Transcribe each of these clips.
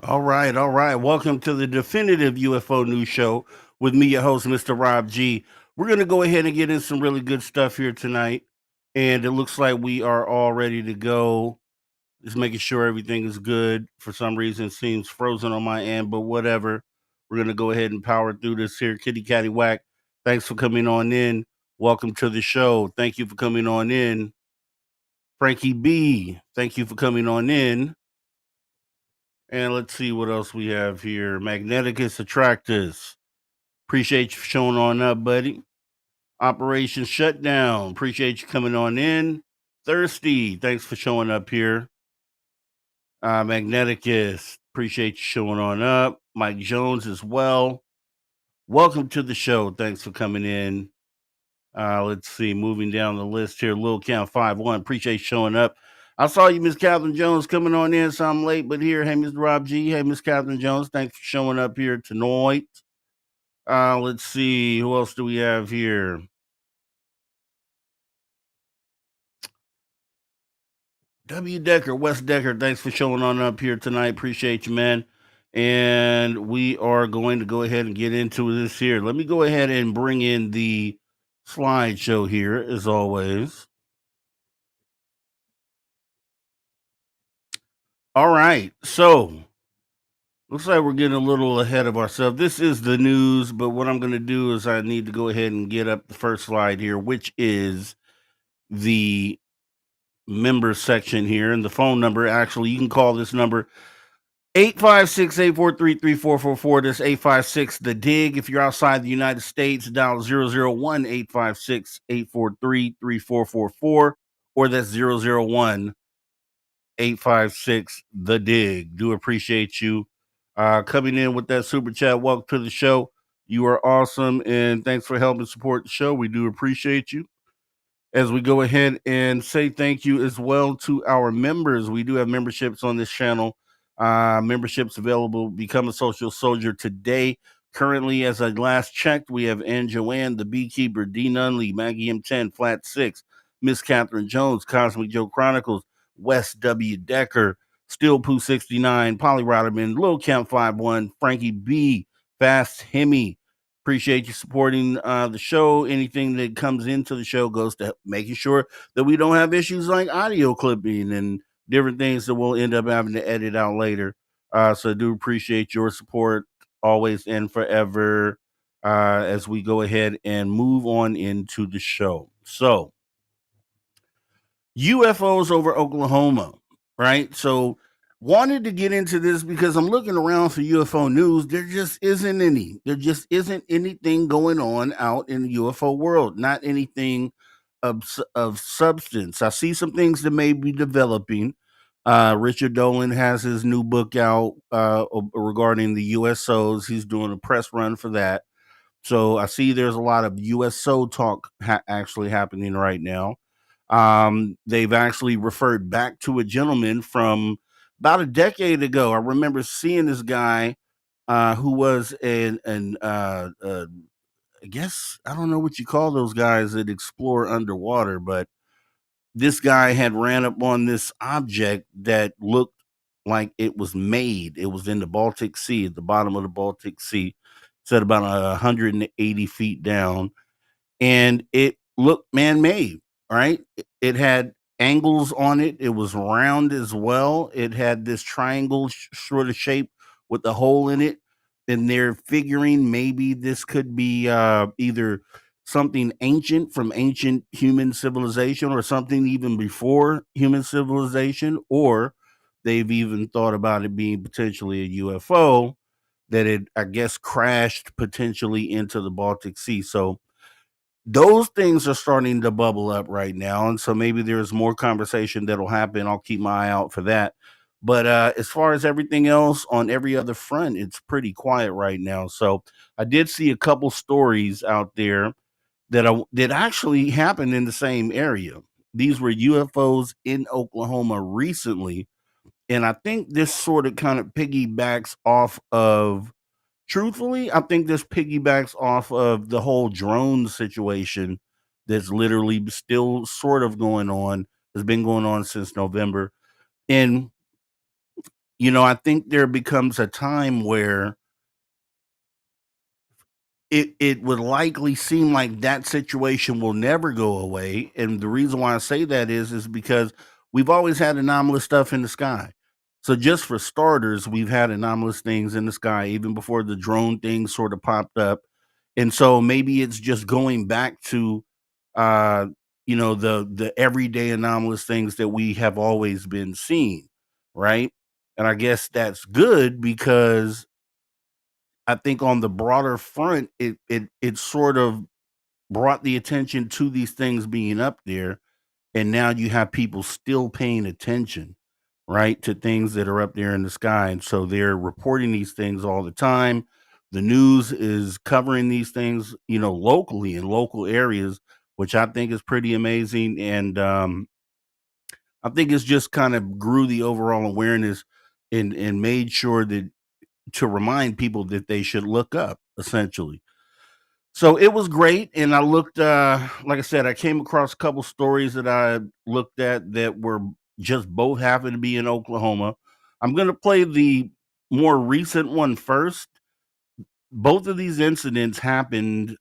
All right, all right. Welcome to the definitive UFO news show with me, your host, Mr. Rob G. We're going to go ahead and get in some really good stuff here tonight. And it looks like we are all ready to go. Just making sure everything is good. For some reason, it seems frozen on my end, but whatever. We're going to go ahead and power through this here. Kitty Catty Whack, thanks for coming on in. Welcome to the show. Thank you for coming on in. Frankie B, thank you for coming on in. And let's see what else we have here. Magneticus Attractus. Appreciate you showing on up, buddy. Operation Shutdown. Appreciate you coming on in. Thirsty. Thanks for showing up here. Magneticus. Appreciate you showing on up. Mike Jones as well. Welcome to the show. Thanks for coming in. Let's see. Moving down the list here. Lil Count 5-1. Appreciate you showing up. I saw you, Miss Catherine Jones, coming on in, so I'm late, but here, hey, Mr. Rob G. Hey, Miss Catherine Jones. Thanks for showing up here tonight. Let's see. Who else do we have here? W. Decker, West Decker. Thanks for showing on up here tonight. Appreciate you, man. And we are going to go ahead and get into this here. Let me go ahead and bring in the slideshow here, as always. All right. So, looks like we're getting a little ahead of ourselves. This is the news, but what I'm going to do is I need to go ahead and get up the first slide here, which is the member section here and the phone number. Actually, you can call this number 856-843-3444. This 856 the dig. If you're outside the United States, dial 001-856-843-3444, or that's 001-856 the dig. Do appreciate you coming in with that super chat. Welcome to the show. You are awesome, and thanks for helping support the show. We do appreciate you. As we go ahead and say thank you as well to our members. We do have memberships on this channel. Memberships available. Become a social soldier today. Currently, as I last checked, we have Ann Joanne, the Beekeeper, D. Nunley, Maggie M10, Flat 6, Miss Catherine Jones, Cosmic Joe Chronicles, Wes W. Decker, Steel Poo 69, Polly Rotterman, Lil Camp 51, Frankie B, Fast Hemi, appreciate you supporting the show. Anything that comes into the show goes to making sure that we don't have issues like audio clipping and different things that we'll end up having to edit out later. So I do appreciate your support always and forever as we go ahead and move on into the show. So, UFOs over Oklahoma, right? So wanted to get into this because I'm looking around for UFO news. There just isn't any. There just isn't anything going on out in the UFO world. Not anything of substance. I see some things that may be developing. Richard Dolan has his new book out regarding the USOs. He's doing a press run for that. So I see there's a lot of USO talk actually happening right now. They've actually referred back to a gentleman from about a decade ago. I remember seeing this guy who was I guess I don't know what you call those guys that explore underwater, but this guy had ran up on this object that looked like it was made. It was in the Baltic Sea, at the bottom of the Baltic Sea. It's at about 180 feet down, and it looked man-made, right? It had angles on it. It was round as well. It had this triangle sort of shape with a hole in it. And they're figuring maybe this could be either something ancient from ancient human civilization or something even before human civilization, or they've even thought about it being potentially a UFO that it, I guess, crashed potentially into the Baltic Sea. So those things are starting to bubble up right now, and so maybe there's more conversation that'll happen. I'll keep my eye out for that. But as far as everything else on every other front, it's pretty quiet right now. So I did see a couple stories out there that actually happened in the same area. These were UFOs in Oklahoma recently, and I think this sort of kind of piggybacks off of, truthfully, I think this piggybacks off of the whole drone situation that's literally still sort of going on, has been going on since November. And, I think there becomes a time where it would likely seem like that situation will never go away, and the reason why I say that is because we've always had anomalous stuff in the sky. So just for starters, we've had anomalous things in the sky even before the drone thing sort of popped up, and so maybe it's just going back to, uh, the everyday anomalous things that we have always been seeing, right? And I guess that's good because I think on the broader front, it sort of brought the attention to these things being up there, and now you have people still paying attention, right, to things that are up there in the sky, and so they're reporting these things all the time. The news is covering these things, locally in local areas, which I think is pretty amazing, and I think it's just kind of grew the overall awareness and made sure that to remind people that they should look up, essentially. So it was great, and I looked, like I said, I came across a couple stories that I looked at that were just both happened to be in Oklahoma. I'm gonna play the more recent one first. Both of these incidents happened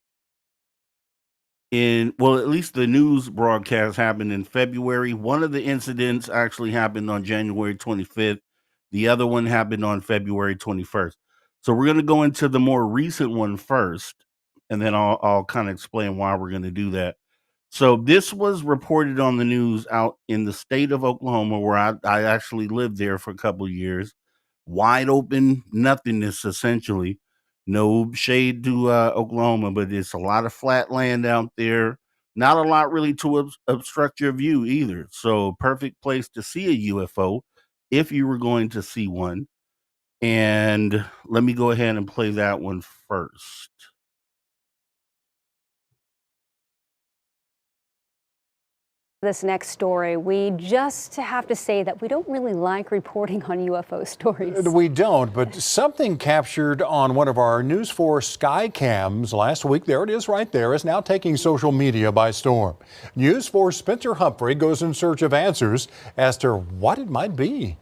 at least the news broadcast happened in February. One of the incidents actually happened on January 25th. The other one happened on February 21st. So we're going to go into the more recent one first, and then I'll kind of explain why we're going to do that. So this was reported on the news out in the state of Oklahoma, where I actually lived there for a couple of years. Wide open nothingness, essentially. No shade to Oklahoma, but it's a lot of flat land out there. Not a lot really to obstruct your view either. So perfect place to see a UFO if you were going to see one. And let me go ahead and play that one first. This next story, we just have to say that we don't really like reporting on UFO stories. We don't, but something captured on one of our News 4 sky cams last week, there it is right there, is now taking social media by storm. News 4 Spencer Humphrey goes in search of answers as to what it might be.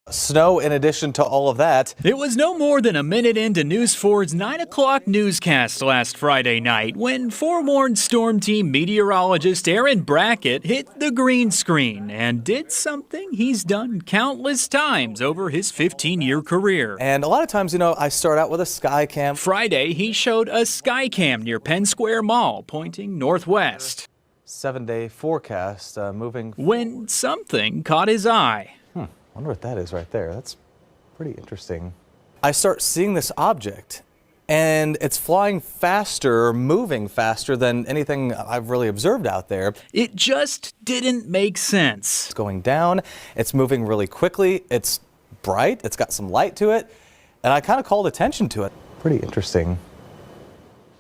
Snow in addition to all of that. It was no more than a minute into News 4's 9 o'clock newscast last Friday night when forewarned Storm Team meteorologist Aaron Brackett hit the green screen and did something he's done countless times over his 15-year career. And a lot of times, I start out with a sky cam. Friday, he showed a sky cam near Penn Square Mall pointing northwest. 7-day forecast moving when something caught his eye. I wonder what that is right there. That's pretty interesting. I start seeing this object, and it's flying faster, moving faster than anything I've really observed out there. It just didn't make sense. It's going down, it's moving really quickly, it's bright, it's got some light to it, and I kind of called attention to it. Pretty interesting.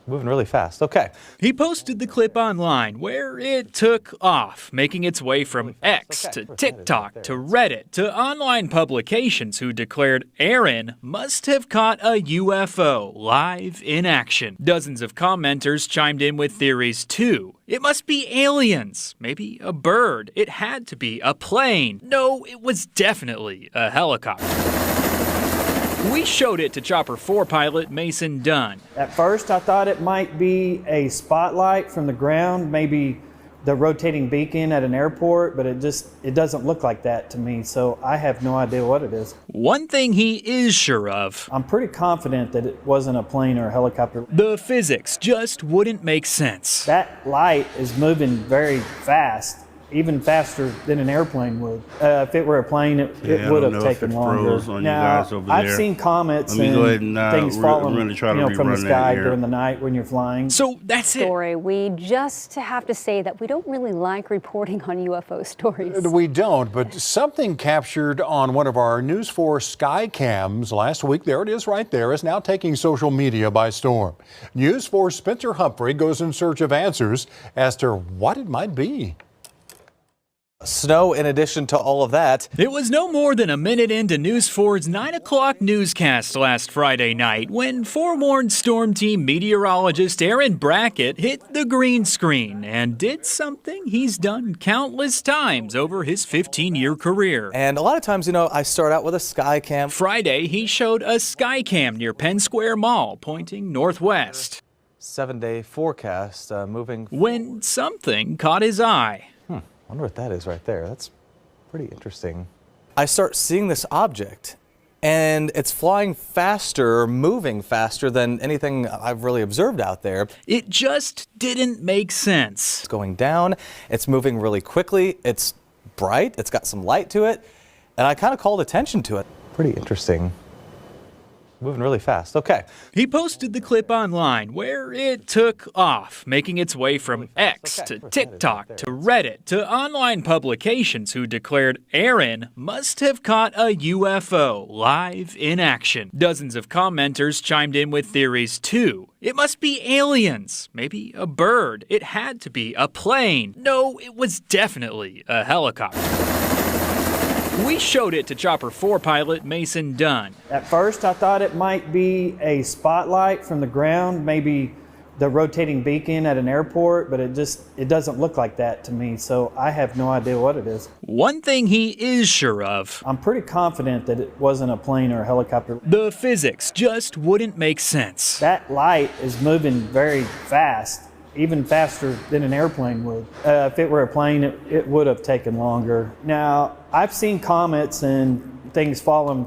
Moving really fast. Okay. He posted the clip online where it took off, making its way from X to TikTok to Reddit to online publications who declared Aaron must have caught a UFO live in action. Dozens of commenters chimed in with theories too. It must be aliens, maybe a bird. It had to be a plane. No, it was definitely a helicopter. We showed it to Chopper 4 pilot Mason Dunn. At first, I thought it might be a spotlight from the ground, maybe the rotating beacon at an airport, but it doesn't look like that to me, so I have no idea what it is. One thing he is sure of. I'm pretty confident that it wasn't a plane or a helicopter. The physics just wouldn't make sense. That light is moving very fast. Even faster than an airplane would. If it were a plane, it would have taken longer. Now, I've seen comets and things falling from the sky during the night when you're flying. So that's it. We just have to say that we don't really like reporting on UFO stories. We don't, but something captured on one of our News 4 sky cams last week, there it is right there, is now taking social media by storm. News 4 Spencer Humphrey goes in search of answers as to what it might be. Snow in addition to all of that. It was no more than a minute into News 4's 9 o'clock newscast last Friday night when forewarned Storm Team meteorologist Aaron Brackett hit the green screen and did something he's done countless times over his 15-year career. And a lot of times, I start out with a sky cam. Friday, he showed a sky cam near Penn Square Mall pointing northwest. 7-day forecast moving. When something caught his eye. I wonder what that is right there. That's pretty interesting. I start seeing this object, and it's flying faster, moving faster than anything I've really observed out there. It just didn't make sense. It's going down, it's moving really quickly, it's bright, it's got some light to it, and I kind of called attention to it. Pretty interesting. Moving really fast. Okay. He posted the clip online where it took off, making its way from X to TikTok to Reddit to online publications who declared Aaron must have caught a UFO live in action. Dozens of commenters chimed in with theories too. It must be aliens, maybe a bird. It had to be a plane. No, it was definitely a helicopter. We showed it to Chopper 4 pilot Mason Dunn. At first, I thought it might be a spotlight from the ground, maybe the rotating beacon at an airport, but it doesn't look like that to me, so I have no idea what it is. One thing he is sure of. I'm pretty confident that it wasn't a plane or a helicopter. The physics just wouldn't make sense. That light is moving very fast. Even faster than an airplane would. If it were a plane, it would have taken longer. Now, I've seen comets and things falling,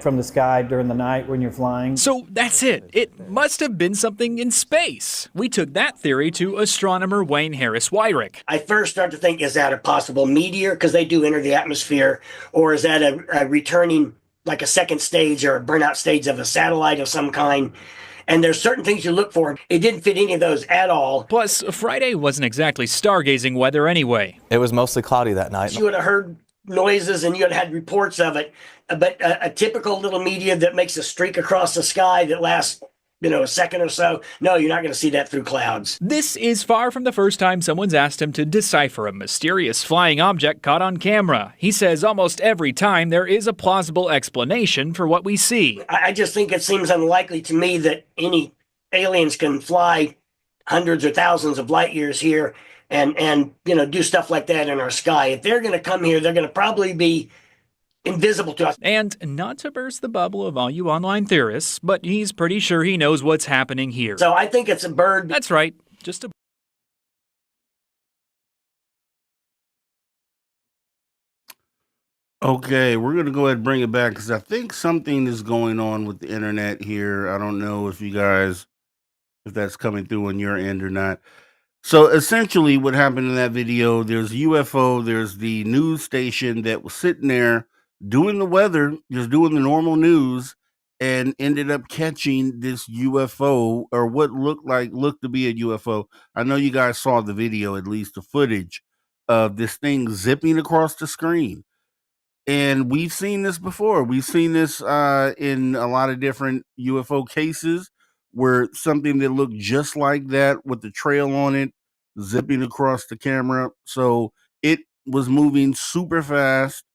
from the sky during the night when you're flying. So that's it. It must have been something in space. We took that theory to astronomer Wayne Harris Wyrick. I first started to think, is that a possible meteor? Because they do enter the atmosphere. Or is that a returning, like a second stage or a burnout stage of a satellite of some kind? And there's certain things you look for. It didn't fit any of those at all. Plus, Friday wasn't exactly stargazing weather anyway. It was mostly cloudy that night. You would have heard noises and you would have had reports of it. But a typical little meteor that makes a streak across the sky that lasts, a second or so, no, you're not going to see that through clouds. This is far from the first time someone's asked him to decipher a mysterious flying object caught on camera. He says almost every time there is a plausible explanation for what we see. I just think it seems unlikely to me that any aliens can fly hundreds or thousands of light years here and do stuff like that in our sky. If they're going to come here, they're going to probably be invisible to us. And not to burst the bubble of all you online theorists, but he's pretty sure he knows what's happening here. So I think it's a bird. That's right, just a Okay, we're going to go ahead and bring it back because I think something is going on with the internet here. I don't know if if that's coming through on your end or not. So essentially what happened in that video, there's a UFO, there's the news station that was sitting there doing the weather, just doing the normal news, and ended up catching this UFO or what looked to be a UFO. I know you guys saw the video, at least the footage of this thing zipping across the screen. And we've seen this before. We've seen this in a lot of different UFO cases where something that looked just like that with the trail on it zipping across the camera. So it was moving super fast,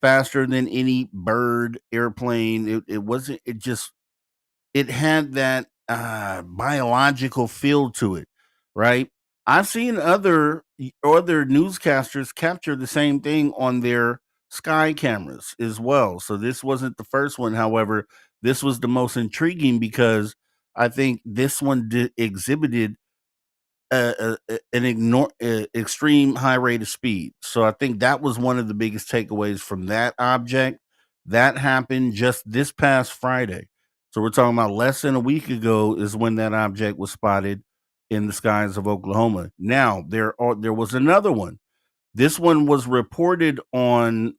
faster than any bird, airplane. It had that biological feel to it, right? I've seen other newscasters capture the same thing on their sky cameras as well. So this wasn't the first one. However, this was the most intriguing because I think this one exhibited an extreme high rate of speed. So I think that was one of the biggest takeaways from that object. That happened just this past Friday. So we're talking about less than a week ago is when that object was spotted in the skies of Oklahoma. Now there was another one. This one was reported on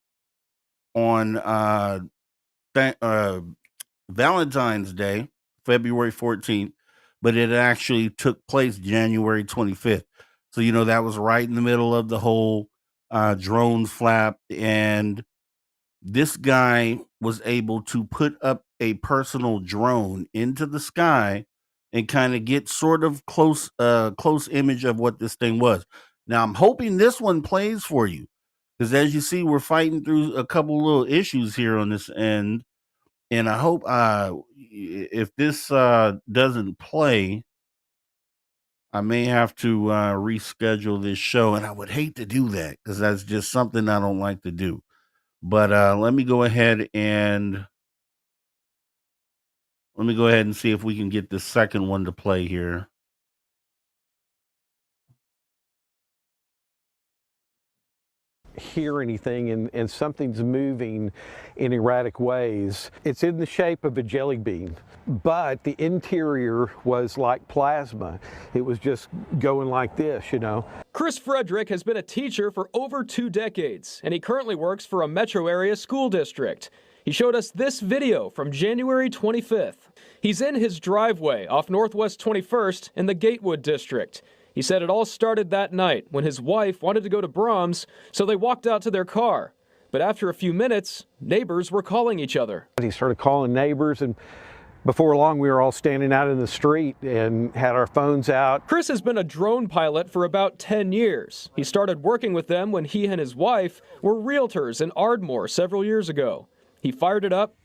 Valentine's Day, February 14th, but it actually took place January 25th. So, that was right in the middle of the whole drone flap. And this guy was able to put up a personal drone into the sky and kind of get sort of close image of what this thing was. Now, I'm hoping this one plays for you Because as you see, we're fighting through a couple little issues here on this end. And I hope if this doesn't play, I may have to reschedule this show. And I would hate to do that because that's just something I don't like to do. But let me go ahead and see if we can get the second one to play here. Hear anything and something's moving in erratic ways. It's in the shape of a jelly bean, but the interior was like plasma. It was just going like this, you know. Chris Frederick has been a teacher for over 2 decades, and he currently works for a metro area school district. He showed us this video from January 25th. He's in his driveway off Northwest 21st in the Gatewood district. He said it all started that night when his wife wanted to go to Brahms, so they walked out to their car. But after a few minutes, neighbors were calling each other. He started calling neighbors, and before long we were all standing out in the street and had our phones out. Chris has been a drone pilot for about 10 years. He started working with them when he and his wife were realtors in Ardmore several years ago. He fired it up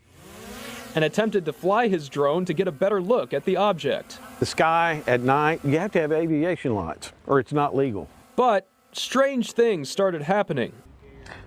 and attempted to fly his drone to get a better look at the object. The sky at night, you have to have aviation lights or it's not legal. But strange things started happening.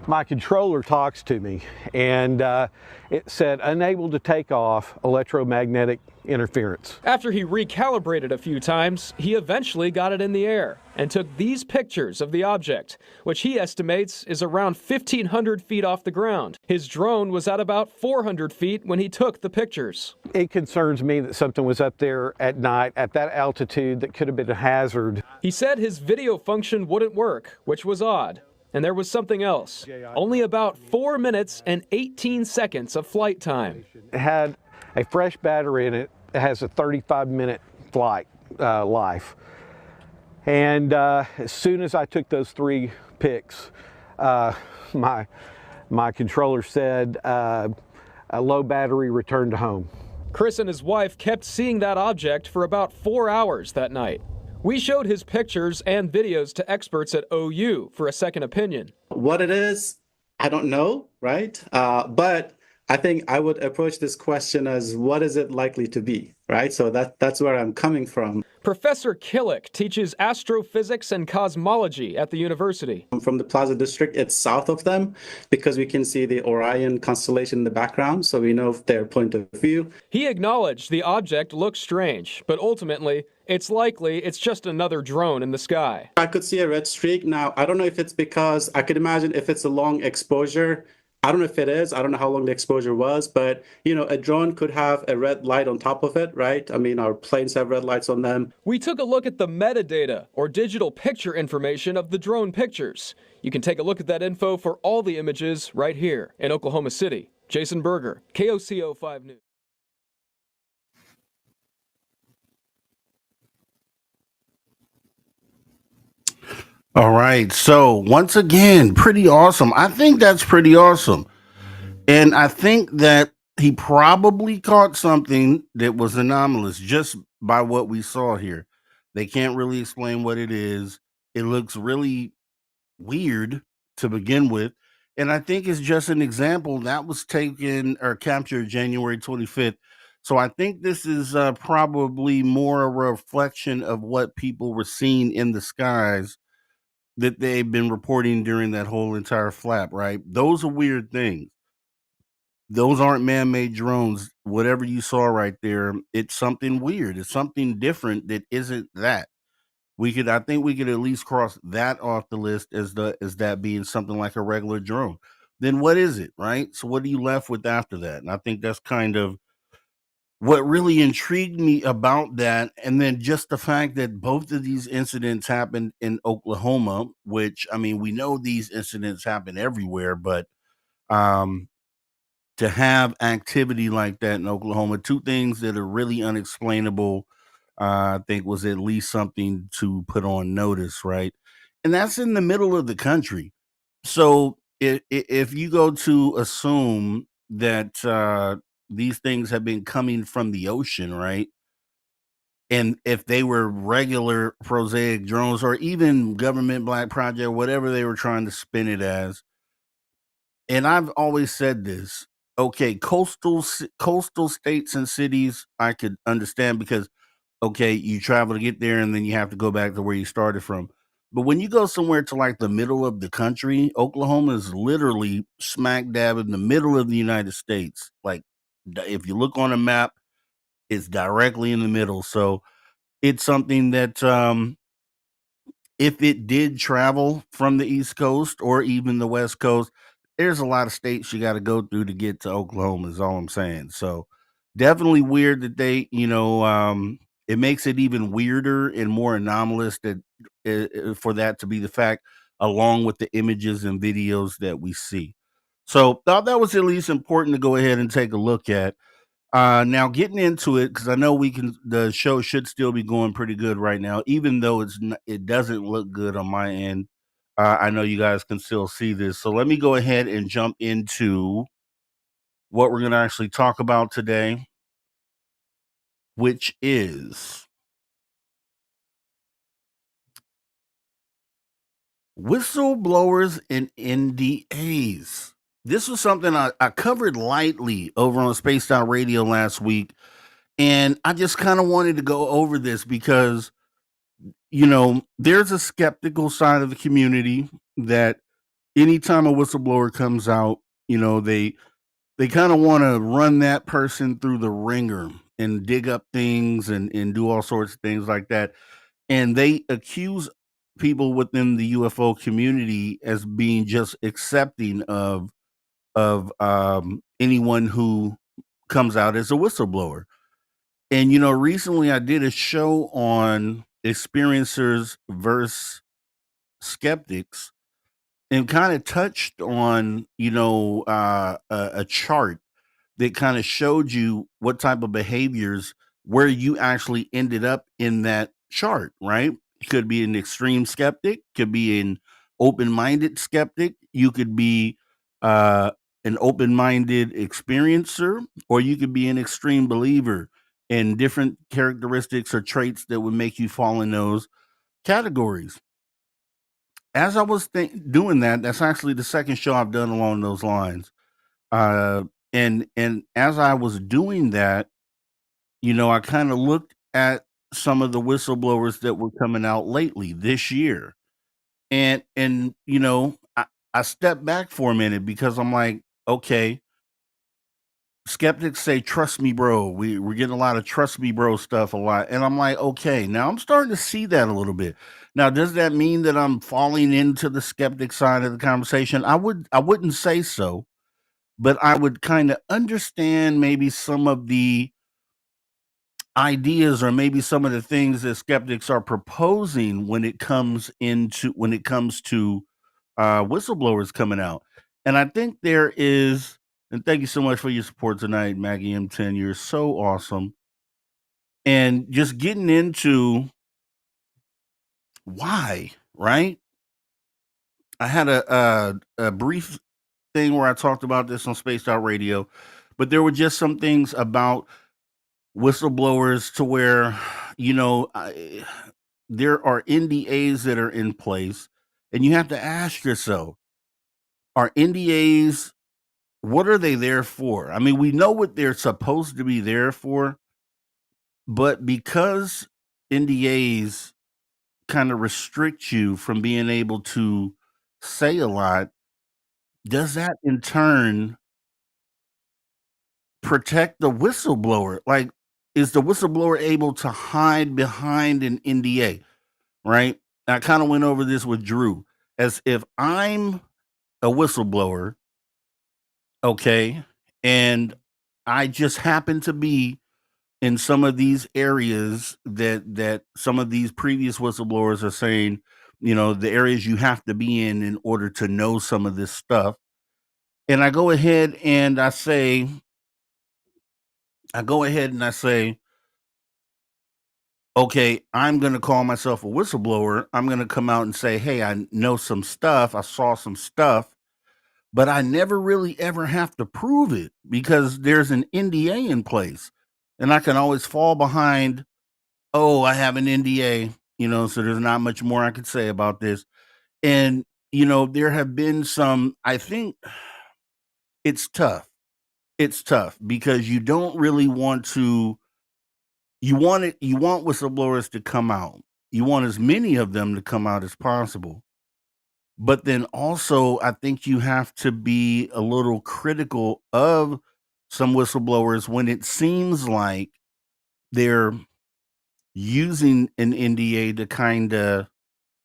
My controller talks to me and it said unable to take off, electromagnetic interference. After he recalibrated a few times, he eventually got it in the air and took these pictures of the object, which he estimates is around 1,500 feet off the ground. His drone was at about 400 feet when he took the pictures. It concerns me that something was up there at night at that altitude that could have been a hazard. He said his video function wouldn't work, which was odd. And there was something else. Only about 4 minutes and 18 seconds of flight time. It had a fresh battery in it. It has a 35-minute flight life. And as soon as I took those 3 pics, my controller said a low battery, return to home. Chris and his wife kept seeing that object for about 4 hours that night. We showed his pictures and videos to experts at OU for a second opinion. What it is, I don't know, right? But I think I would approach this question as what is it likely to be, right? So that's where I'm coming from. Professor Killick teaches astrophysics and cosmology at the university. From the Plaza District, it's south of them because we can see the Orion constellation in the background, so we know their point of view. He acknowledged the object looks strange, but ultimately, it's likely it's just another drone in the sky. I could see a red streak. Now, I don't know if it's because I could imagine if it's a long exposure. I don't know if it is. I don't know how long the exposure was, but, you know, a drone could have a red light on top of it, right? I mean, our planes have red lights on them. We took a look at the metadata, or digital picture information of the drone pictures. You can take a look at that info for all the images right here in Oklahoma City. Jason Berger, KOCO 5 News. All right. So once again, pretty awesome. I think that's pretty awesome. And I think that he probably caught something that was anomalous just by what we saw here. They can't really explain what it is. It looks really weird to begin with. And I think it's just an example that was taken or captured January 25th. So I think this is probably more a reflection of what people were seeing in the skies that they've been reporting during that whole entire flap, right? Those are weird things. Those aren't man-made drones. Whatever you saw right there, it's something weird. It's something different that isn't that. I think we could at least cross that off the list as that being something like a regular drone. Then what is it, right? So what are you left with after that? And I think that's kind of what really intrigued me about that. And then just the fact that both of these incidents happened in Oklahoma, which, I mean, we know these incidents happen everywhere, but to have activity like that in Oklahoma, 2 things that are really unexplainable, I think was at least something to put on notice, right? And that's in the middle of the country. So if you go to assume that these things have been coming from the ocean, right? And if they were regular prosaic drones or even government black project, whatever they were trying to spin it as, and I've always said this. Okay, coastal states and cities I could understand because okay, you travel to get there and then you have to go back to where you started from. But when you go somewhere to like the middle of the country, Oklahoma is literally smack dab in the middle of the United States. Like if you look on a map, it's directly in the middle. So it's something that if it did travel from the East Coast or even the West Coast, there's a lot of states you got to go through to get to Oklahoma, is all I'm saying. So definitely weird that they, it makes it even weirder and more anomalous that for that to be the fact, along with the images and videos that we see. So thought that was at least important to go ahead and take a look at. Now getting into it because I know the show should still be going pretty good right now, even though it doesn't look good on my end. I know you guys can still see this, so let me go ahead and jump into what we're going to actually talk about today, which is whistleblowers and NDAs. This was something I covered lightly over on Spaced Out Radio last week, and I just kind of wanted to go over this because there's a skeptical side of the community that anytime a whistleblower comes out, they kind of want to run that person through the ringer and dig up things and do all sorts of things like that. And they accuse people within the UFO community as being just accepting of anyone who comes out as a whistleblower. And recently I did a show on experiencers versus skeptics and kind of touched on a chart that kind of showed you what type of behaviors where you actually ended up in that chart, right? You could be an extreme skeptic, could be an open-minded skeptic, you could be uh an open-minded experiencer, or you could be an extreme believer, and different characteristics or traits that would make you fall in those categories. As I was doing that, that's actually the second show I've done along those lines. Uh, and as I was doing that, I kind of looked at some of the whistleblowers that were coming out lately this year, and I stepped back for a minute because I'm like, okay, skeptics say trust me bro, we're getting a lot of trust me bro stuff a lot, and I'm like, okay, now I'm starting to see that a little bit. Now does that mean that I'm falling into the skeptic side of the conversation? I wouldn't say so, but I would kind of understand maybe some of the ideas or maybe some of the things that skeptics are proposing when it comes to whistleblowers coming out. And I think there is, and thank you so much for your support tonight, Maggie M10. You're so awesome. And just getting into why, right? I had a brief thing where I talked about this on Spaced Out Radio, but there were just some things about whistleblowers to where, there are NDAs that are in place, and you have to ask yourself, are NDAs, what are they there for? I mean, we know what they're supposed to be there for, but because NDAs kind of restrict you from being able to say a lot, does that in turn protect the whistleblower? Like, is the whistleblower able to hide behind an NDA? Right? I kind of went over this with Drew as if I'm a whistleblower, okay, and I just happen to be in some of these areas that some of these previous whistleblowers are saying, the areas you have to be in order to know some of this stuff. And I go ahead and I say, okay, I'm going to call myself a whistleblower. I'm going to come out and say, hey, I know some stuff. I saw some stuff, but I never really ever have to prove it because there's an NDA in place. And I can always fall behind, oh, I have an NDA, so there's not much more I could say about this. And, there have been some, I think it's tough. It's tough because you don't really want to. You want whistleblowers to come out. You want as many of them to come out as possible. But then also, I think you have to be a little critical of some whistleblowers when it seems like they're using an NDA to kind of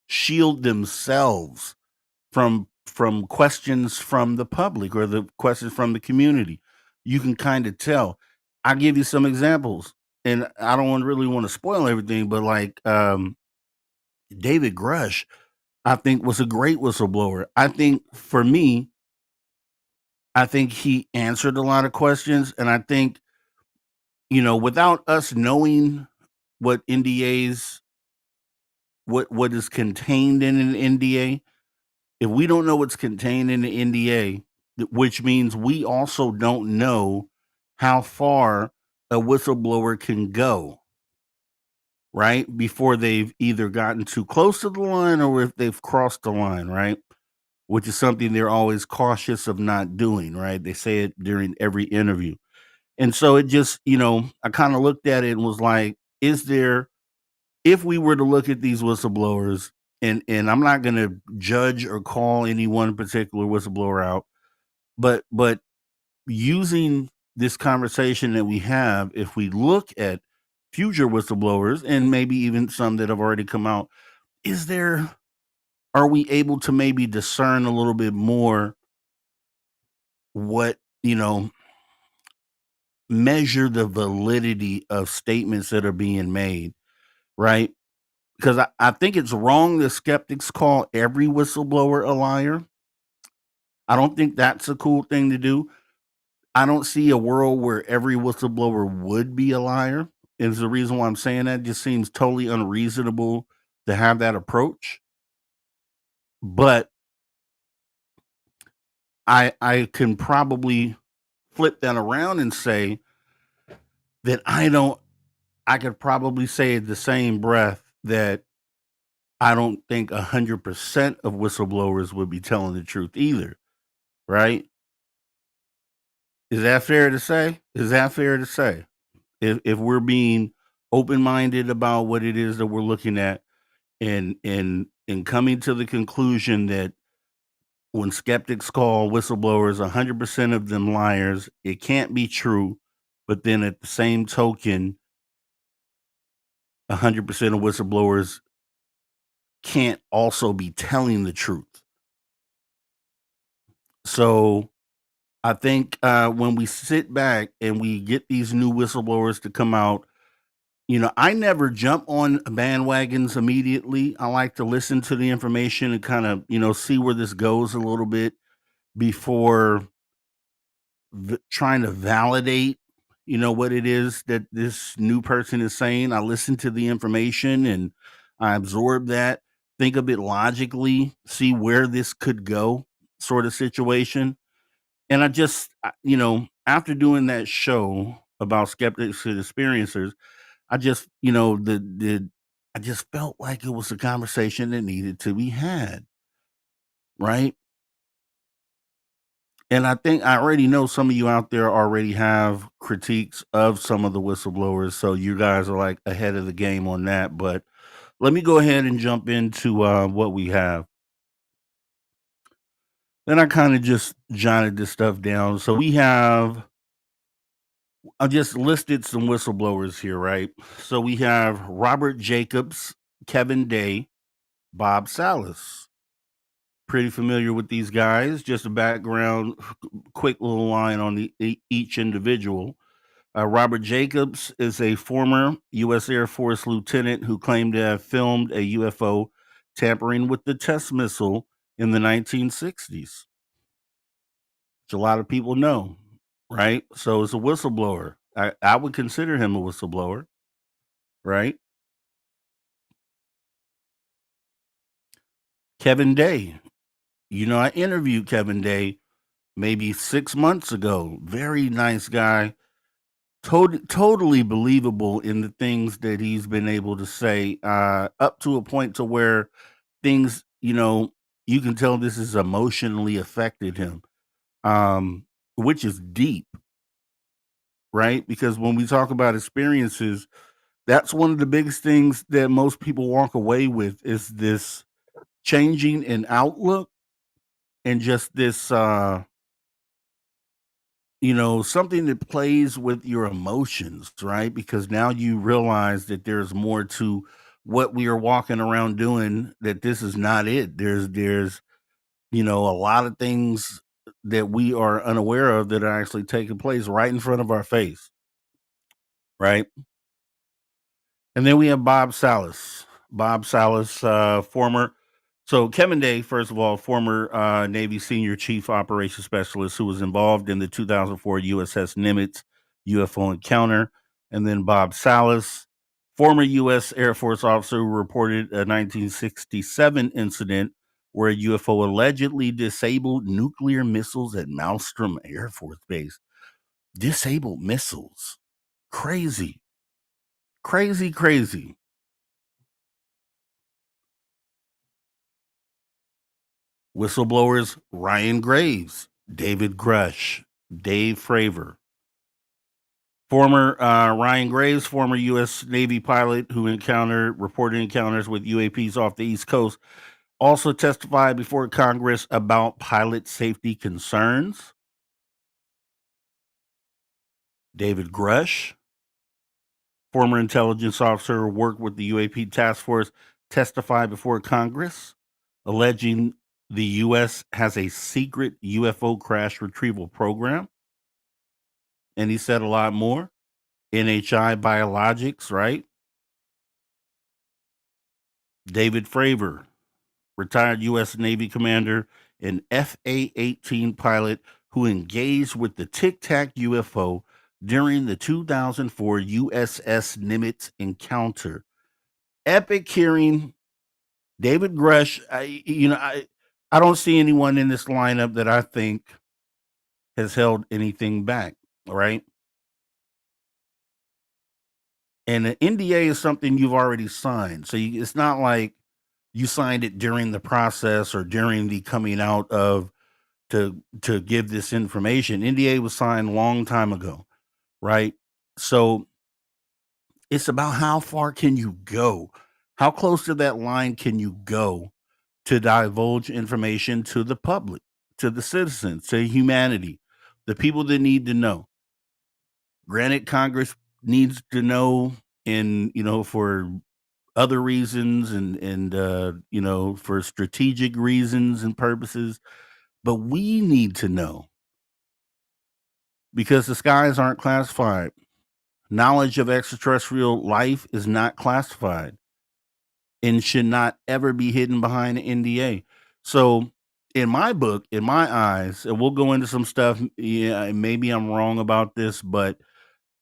shield themselves from questions from the public or the questions from the community. You can kind of tell. I'll give you some examples, and I don't really want to spoil everything, but like David Grush, I think was a great whistleblower. I think for me, I think he answered a lot of questions, and I think without us knowing what NDAs, what is contained in an NDA, if we don't know what's contained in the NDA, which means we also don't know how far a whistleblower can go, right? Before they've either gotten too close to the line or if they've crossed the line, right? Which is something they're always cautious of not doing, right? They say it during every interview. And so it just, I kind of looked at it and was like, if we were to look at these whistleblowers, and I'm not going to judge or call any one particular whistleblower out, but using this conversation that we have, if we look at future whistleblowers and maybe even some that have already come out, are we able to maybe discern a little bit more what, measure the validity of statements that are being made, right? Because I think it's wrong that skeptics call every whistleblower a liar. I don't think that's a cool thing to do. I don't see a world where every whistleblower would be a liar. Is the reason why I'm saying that. It just seems totally unreasonable to have that approach. But I can probably flip that around and say that I could probably say in the same breath that I don't think 100% of whistleblowers would be telling the truth either, right? Is that fair to say? Is that fair to say? If we're being open-minded about what it is that we're looking at and coming to the conclusion that when skeptics call whistleblowers 100% of them liars, it can't be true. But then at the same token, 100% of whistleblowers can't also be telling the truth. So I think when we sit back and we get these new whistleblowers to come out, I never jump on bandwagons immediately. I like to listen to the information and kind of, see where this goes a little bit before trying to validate, what it is that this new person is saying. I listen to the information and I absorb that, think a bit logically, see where this could go, sort of situation. And after doing that show about skeptics and experiencers, I just, I just felt like it was a conversation that needed to be had, right? And I think I already know some of you out there already have critiques of some of the whistleblowers, so you guys are like ahead of the game on that. But let me go ahead and jump into what we have. Then I kind of just jotted this stuff down. So I just listed some whistleblowers here, right? So we have Robert Jacobs, Kevin Day, Bob Salas. Pretty familiar with these guys. Just a background, quick little line on each individual. Robert Jacobs is a former U.S. Air Force lieutenant who claimed to have filmed a UFO tampering with the test missile in the 1960s. Which a lot of people know, right? So it's a whistleblower. I would consider him a whistleblower, right? Kevin Day. I interviewed Kevin Day maybe 6 months ago. Very nice guy. Totally believable in the things that he's been able to say, up to a point to where things, you can tell this has emotionally affected him. which is deep, right? Because when we talk about experiences, that's one of the biggest things that most people walk away with is this changing in outlook and just this, something that plays with your emotions, right? Because now you realize that there's more to what we are walking around doing, that this is not it. There's a lot of things that we are unaware of that are actually taking place right in front of our face, right? And then we have Bob Salas. Bob Salas, former. So Kevin Day, first of all, former Navy senior chief operations specialist who was involved in the 2004 USS Nimitz UFO encounter. And then Bob Salas, former U.S. Air Force officer who reported a 1967 incident where a UFO allegedly disabled nuclear missiles at Malmstrom Air Force Base. Disabled missiles. Crazy. Crazy, crazy. Whistleblowers Ryan Graves, David Grush, Dave Fravor. Former Ryan Graves, former U.S. Navy pilot who reported encounters with UAPs off the East Coast, also testified before Congress about pilot safety concerns. David Grush, former intelligence officer who worked with the UAP task force, testified before Congress, alleging the U.S. has a secret UFO crash retrieval program. And he said a lot more. NHI Biologics, right? David Fravor, retired U.S. Navy commander and FA-18 pilot who engaged with the Tic Tac UFO during the 2004 USS Nimitz encounter. Epic hearing. David Grush, I don't see anyone in this lineup that I think has held anything back, right? And an NDA is something you've already signed. So it's not like you signed it during the process or during the coming out of to give this information. NDA was signed a long time ago, right? So it's about how far can you go? How close to that line can you go to divulge information to the public, to the citizens, to humanity, the people that need to know? Granted, Congress needs to know, and for other reasons, and for strategic reasons and purposes, but we need to know because the skies aren't classified. Knowledge of extraterrestrial life is not classified and should not ever be hidden behind an NDA. So, in my book, in my eyes, and we'll go into some stuff. Yeah, maybe I'm wrong about this, but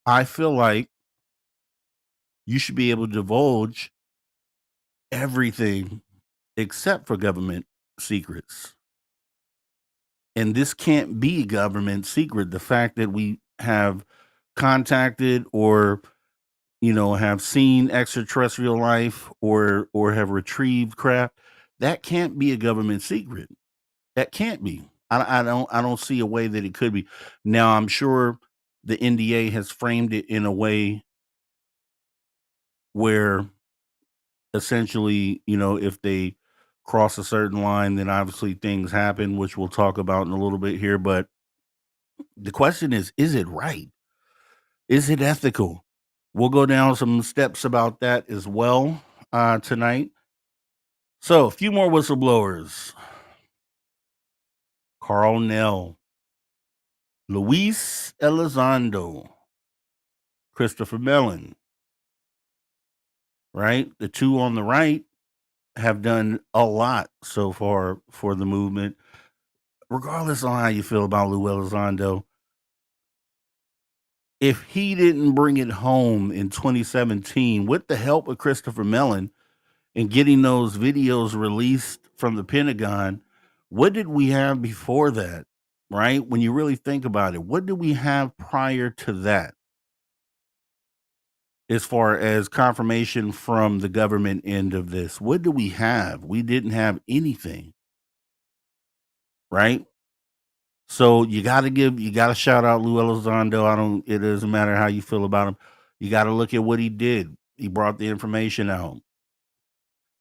I feel like you should be able to divulge everything except for government secrets. And this can't be government secret. The fact that we have contacted or have seen extraterrestrial life or have retrieved craft, that can't be a government secret. That can't be. I don't see a way that it could be. Now I'm sure the NDA has framed it in a way where essentially, if they cross a certain line, then obviously things happen, which we'll talk about in a little bit here. But the question is it right? Is it ethical? We'll go down some steps about that as well tonight. So, a few more whistleblowers. Carl Nell, Luis Elizondo, Christopher Mellon, right? The two on the right have done a lot so far for the movement. Regardless of how you feel about Lou Elizondo, if he didn't bring it home in 2017 with the help of Christopher Mellon and getting those videos released from the Pentagon, what did we have before that? Right? When you really think about it, what did we have prior to that? As far as confirmation from the government end of this, what do we have? We didn't have anything. Right? So you got to shout out Lou Elizondo. It doesn't matter how you feel about him. You got to look at what he did. He brought the information out.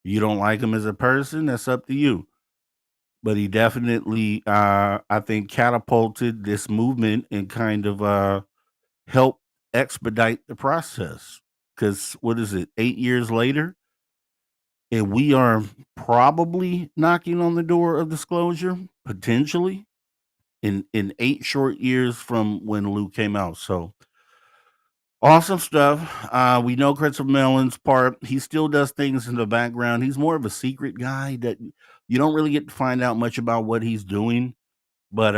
You don't like him as a person, that's up to you. But he definitely, I think, catapulted this movement and kind of helped expedite the process. Because what is it, 8 years later? And we are probably knocking on the door of disclosure, potentially, in 8 short years from when Lou came out. So awesome stuff. We know Christopher Mellon's part. He still does things in the background. He's more of a secret guy that you don't really get to find out much about what he's doing. But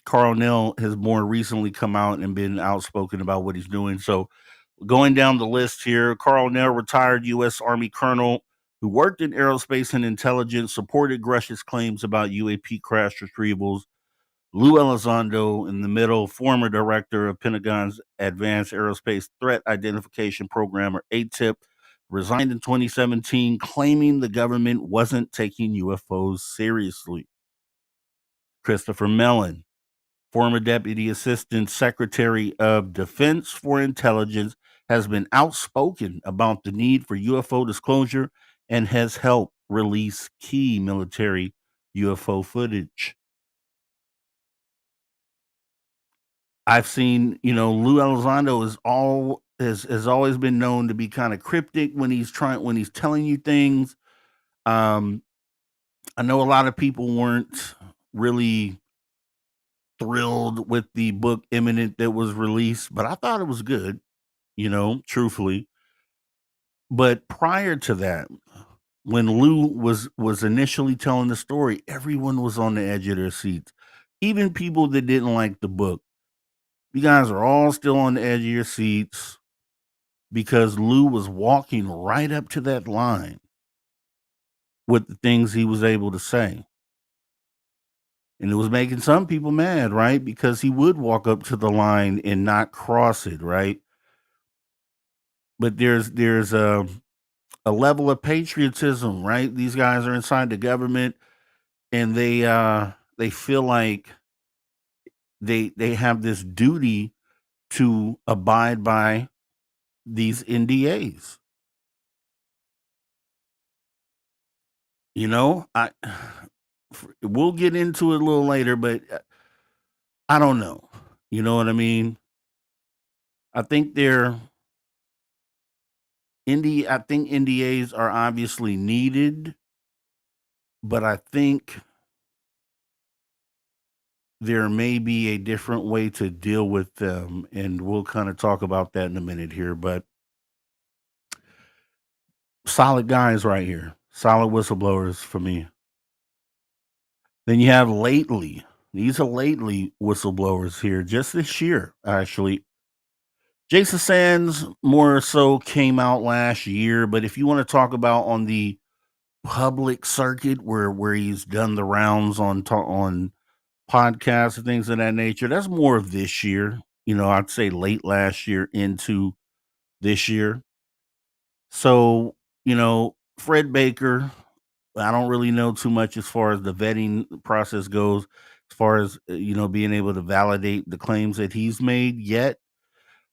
Carl Nell has more recently come out and been outspoken about what he's doing. So going down the list here, Carl Nell, retired U.S. Army colonel who worked in aerospace and intelligence, supported Grush's claims about UAP crash retrievals. Lou Elizondo in the middle, former director of Pentagon's Advanced Aerospace Threat Identification Program, or ATIP, resigned in 2017, claiming the government wasn't taking UFOs seriously. Christopher Mellon, former Deputy Assistant Secretary of Defense for Intelligence, has been outspoken about the need for UFO disclosure and has helped release key military UFO footage. I've seen, Lou Elizondo has always been known to be kind of cryptic when he's telling you things. I know a lot of people weren't really thrilled with the book Imminent that was released, but I thought it was good, truthfully. But prior to that, when Lou was initially telling the story, everyone was on the edge of their seats. Even people that didn't like the book. You guys are all still on the edge of your seats because Lou was walking right up to that line with the things he was able to say. And it was making some people mad, right? Because he would walk up to the line and not cross it, right? But there's a level of patriotism, right? These guys are inside the government and they feel like they have this duty to abide by these NDAs. We'll get into it a little later, but I don't know. You know what I mean? I think I think NDAs are obviously needed, but I think there may be a different way to deal with them, and we'll kind of talk about that in a minute here. But solid guys right here, solid whistleblowers for me. Then you have lately. These are lately whistleblowers here, just this year, actually. Jason Sands more so came out last year, but if you want to talk about on the public circuit where he's done the rounds on podcasts and things of that nature, that's more of this year. I'd say late last year into this year. So, Fred Baker, I don't really know too much as far as the vetting process goes, as far as being able to validate the claims that he's made yet.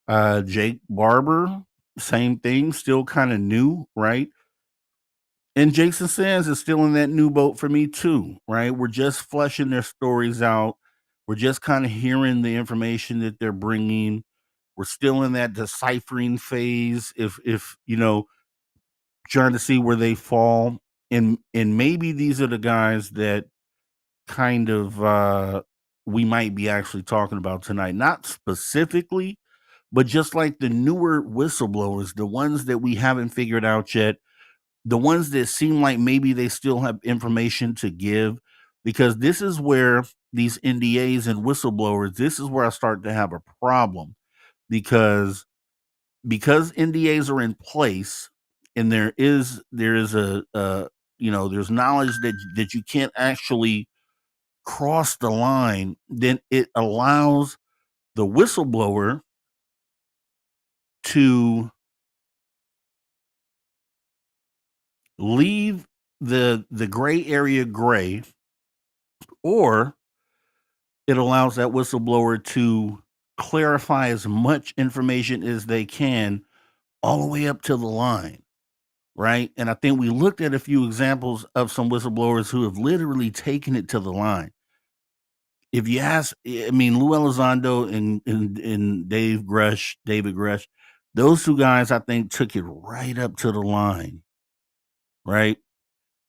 Jake Barber, same thing, still kind of new, right? And Jason Sands is still in that new boat for me too, right? We're just fleshing their stories out. We're just kind of hearing the information that they're bringing. We're still in that deciphering phase. If trying to see where they fall, and maybe these are the guys that kind of we might be actually talking about tonight, not specifically, but just like the newer whistleblowers, the ones that we haven't figured out yet, the ones that seem like maybe they still have information to give, because this is where these NDAs and whistleblowers, this is where I start to have a problem, because NDAs are in place and there is a there's knowledge that you can't actually cross the line, then it allows the whistleblower to leave the gray area gray, or it allows that whistleblower to clarify as much information as they can all the way up to the line, right? And I think we looked at a few examples of some whistleblowers who have literally taken it to the line. If you ask, I mean, Lou Elizondo and David Grush, those two guys, I think, took it right up to the line, right?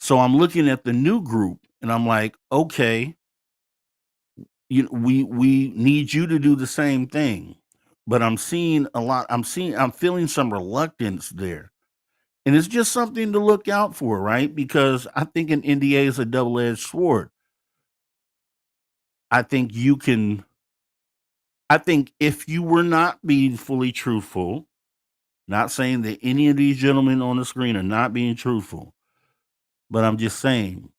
So I'm looking at the new group, and I'm like, okay, we need you to do the same thing, but I'm feeling some reluctance there, and it's just something to look out for, right? Because I think an NDA is a double-edged sword. I think you can. I think if you were not being fully truthful, not saying that any of these gentlemen on the screen are not being truthful, but I'm just saying,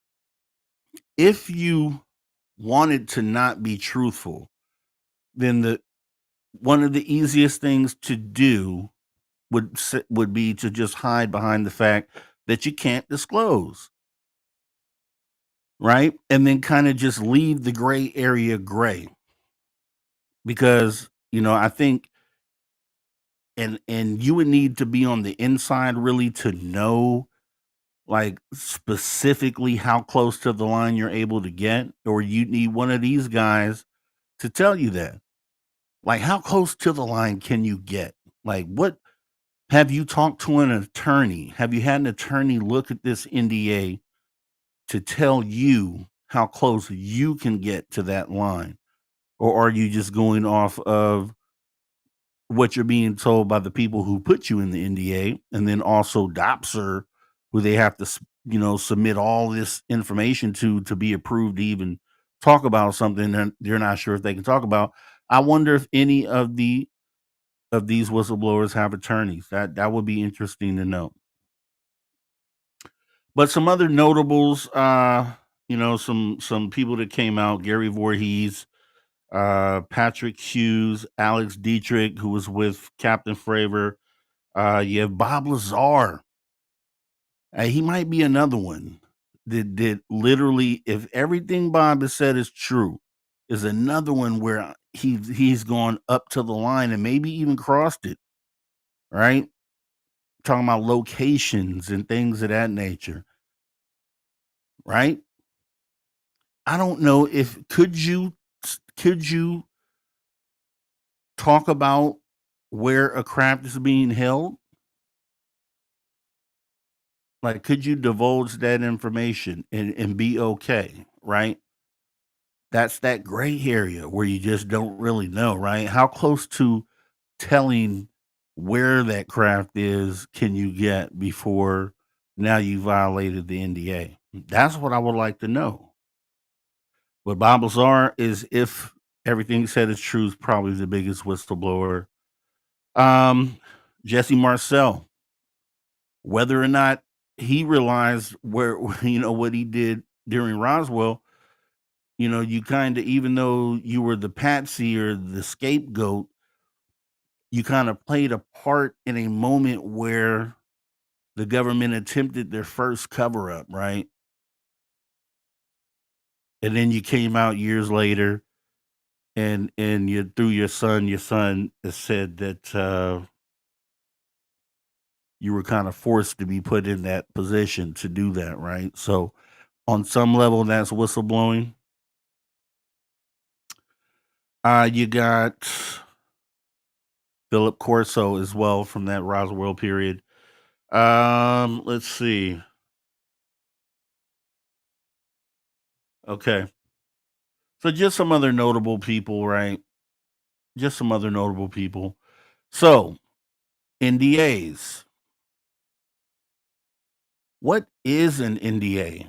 if you wanted to not be truthful, then one of the easiest things to do would be to just hide behind the fact that you can't disclose, right? And then kind of just leave the gray area gray, because I think and you would need to be on the inside really to know, like, specifically how close to the line you're able to get, or you need one of these guys to tell you that. Like, how close to the line can you get? Like, what have you talked to an attorney? Have you had an attorney look at this NDA to tell you how close you can get to that line? Or are you just going off of what you're being told by the people who put you in the NDA, and then also DOPSR, who they have to, submit all this information to be approved to even talk about something that they're not sure if they can talk about? I wonder if any of these whistleblowers have attorneys. That would be interesting to know. But some other notables, some people that came out: Gary Voorhees, Patrick Hughes, Alex Dietrich, who was with Captain Fravor. You have Bob Lazar. He might be another one that literally, if everything Bob has said is true, is another one where he's gone up to the line and maybe even crossed it, right? Talking about locations and things of that nature, right? I don't know if could you talk about where a craft is being held? Like, could you divulge that information and be okay, right? That's that gray area where you just don't really know, right? How close to telling where that craft is can you get before now you violated the NDA? That's what I would like to know. What Bob Lazar is, if everything he said is true, is probably the biggest whistleblower. Jesse Marcel, whether or not he realized where what he did during Roswell, you kind of, even though you were the patsy or the scapegoat, you kind of played a part in a moment where the government attempted their first cover up, right? And then you came out years later and you through your son has said that you were kind of forced to be put in that position to do that, right? So on some level, that's whistleblowing. You got Philip Corso as well from that Roswell period. Let's see. Okay. So just some other notable people, right? Just some other notable people. So, NDAs. What is an NDA,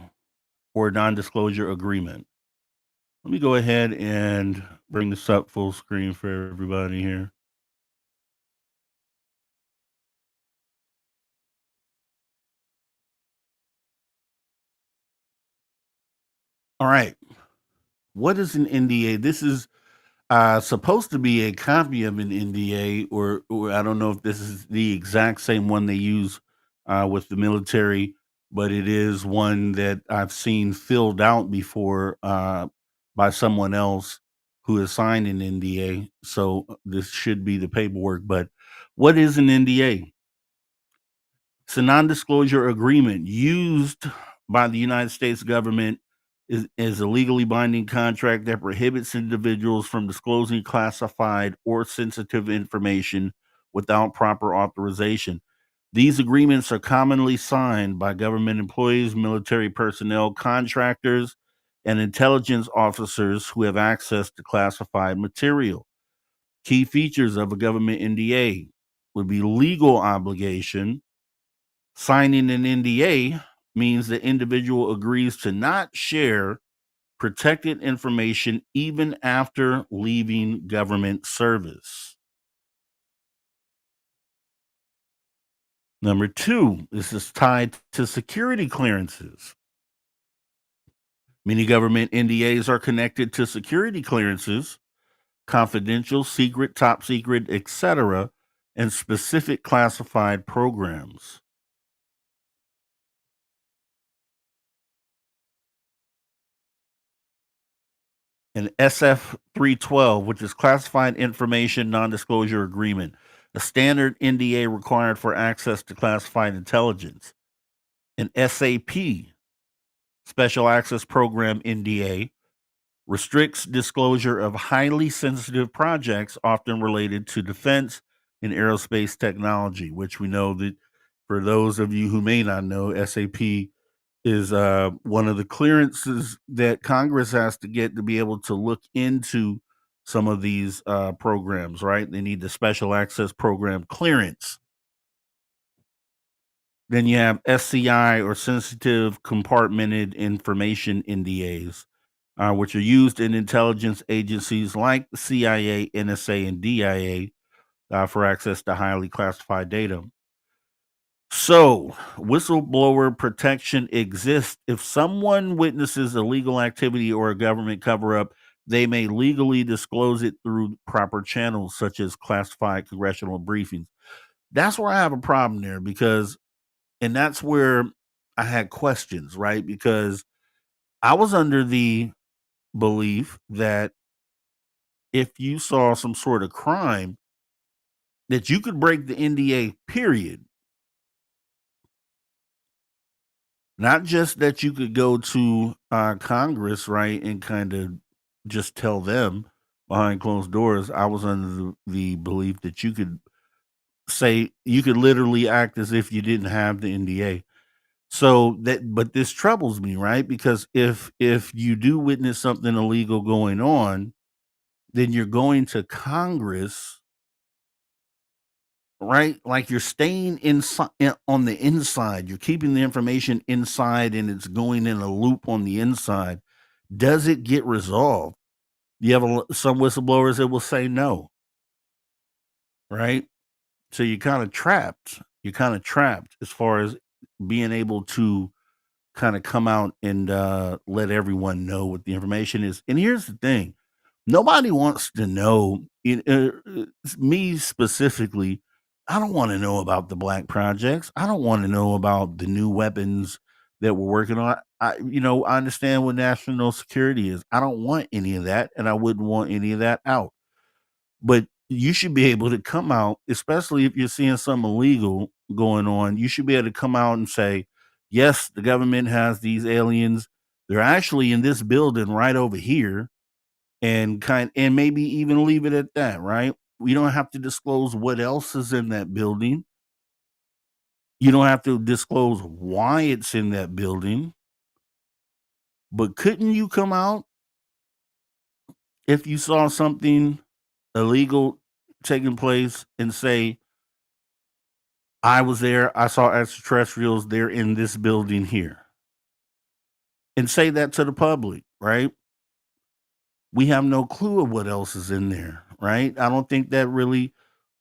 or non-disclosure agreement? Let me go ahead and bring this up full screen for everybody here. All right. What is an NDA? This is supposed to be a copy of an NDA, or I don't know if this is the exact same one they use with the military, but it is one that I've seen filled out before by someone else who has signed an NDA. So this should be the paperwork. But what is an NDA? It's a non-disclosure agreement used by the United States government is a legally binding contract that prohibits individuals from disclosing classified or sensitive information without proper authorization. These agreements are commonly signed by government employees, military personnel, contractors, and intelligence officers who have access to classified material. Key features of a government NDA would be legal obligation. Signing an NDA means the individual agrees to not share protected information even after leaving government service. Number two, this is tied to security clearances. Many government NDAs are connected to security clearances, confidential, secret, top secret, etc., and specific classified programs. An SF 312, which is Classified Information Non-Disclosure Agreement, a standard NDA required for access to classified intelligence. An SAP, Special Access Program NDA, restricts disclosure of highly sensitive projects often related to defense and aerospace technology, which we know that for those of you who may not know, SAP is one of the clearances that Congress has to get to be able to look into some of these programs, right? They need the special access program clearance. Then you have SCI or sensitive compartmented information NDAs, which are used in intelligence agencies like the CIA, NSA, and DIA for access to highly classified data. So, whistleblower protection exists if someone witnesses illegal activity or a government cover up. They may legally disclose it through proper channels, such as classified congressional briefings. That's where I have a problem there and that's where I had questions, right? Because I was under the belief that if you saw some sort of crime, that you could break the NDA, period. Not just that you could go to Congress, right, and kind of just tell them behind closed doors. I was under the belief that you could say you could literally act as if you didn't have the NDA. So but this troubles me, right? Because if you do witness something illegal going on, then you're going to Congress, right? Like you're staying inside on the inside. You're keeping the information inside and it's going in a loop on the inside. Does it get resolved? You have some whistleblowers that will say no, right? So you're kind of trapped. You're kind of trapped as far as being able to kind of come out and let everyone know what the information is. And here's the thing. Nobody wants to know, me specifically, I don't want to know about the black projects. I don't want to know about the new weapons that we're working on. I understand what national security is. I don't want any of that, and I wouldn't want any of that out. But you should be able to come out, especially if you're seeing something illegal going on. You should be able to come out and say, yes, the government has these aliens. They're actually in this building right over here, and maybe even leave it at that, right? We don't have to disclose what else is in that building. You don't have to disclose why it's in that building. But couldn't you come out if you saw something illegal taking place and say, I was there, I saw extraterrestrials, they're in this building here? And say that to the public, right? We have no clue of what else is in there, right? I don't think that really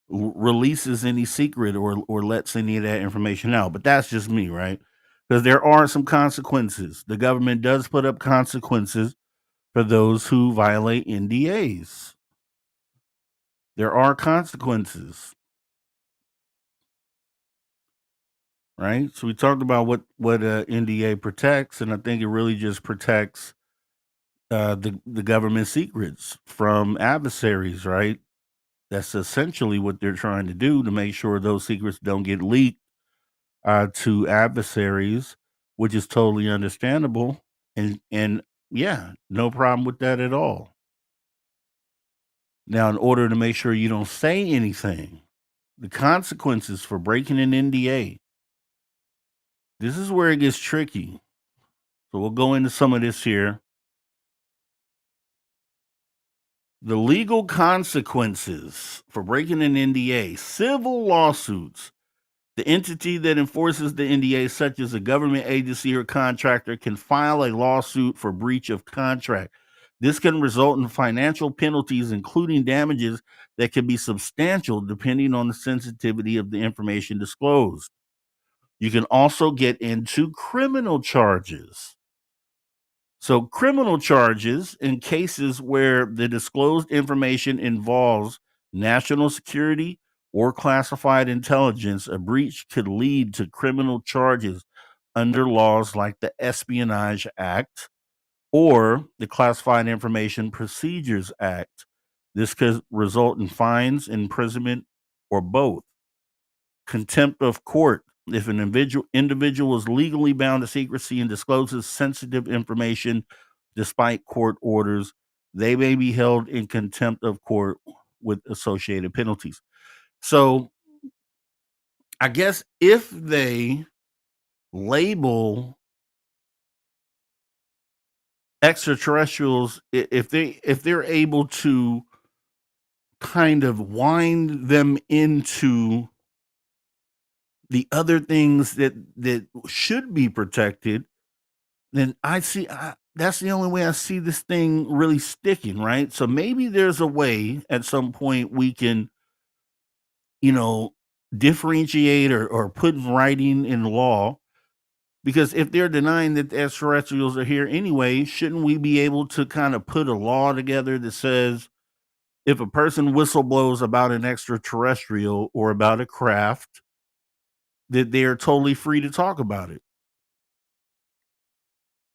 releases any secret or lets any of that information out. But that's just me, right? Because there are some consequences. The government does put up consequences for those who violate NDAs. There are consequences, right? So we talked about what NDA protects, and I think it really just protects the government secrets from adversaries, right? That's essentially what they're trying to do, to make sure those secrets don't get leaked to adversaries, which is totally understandable. And yeah, no problem with that at all. Now, in order to make sure you don't say anything, the consequences for breaking an NDA, this is where it gets tricky. So we'll go into some of this here. The legal consequences for breaking an NDA: civil lawsuits. The entity that enforces the NDA, such as a government agency or contractor, can file a lawsuit for breach of contract. This can result in financial penalties, including damages that can be substantial depending on the sensitivity of the information disclosed. You can also get into criminal charges. So, criminal charges in cases where the disclosed information involves national security or classified intelligence, a breach could lead to criminal charges under laws like the Espionage Act or the Classified Information Procedures Act. This could result in fines, imprisonment, or both. Contempt of court. If an individual is legally bound to secrecy and discloses sensitive information despite court orders, they may be held in contempt of court with associated penalties. So I guess if they label extraterrestrials, if they're able to kind of wind them into the other things that should be protected, then that's the only way I see this thing really sticking, right? So maybe there's a way at some point we can, differentiate or put in writing in law, because if they're denying that the extraterrestrials are here anyway, shouldn't we be able to kind of put a law together that says if a person whistleblows about an extraterrestrial or about a craft, that they are totally free to talk about it,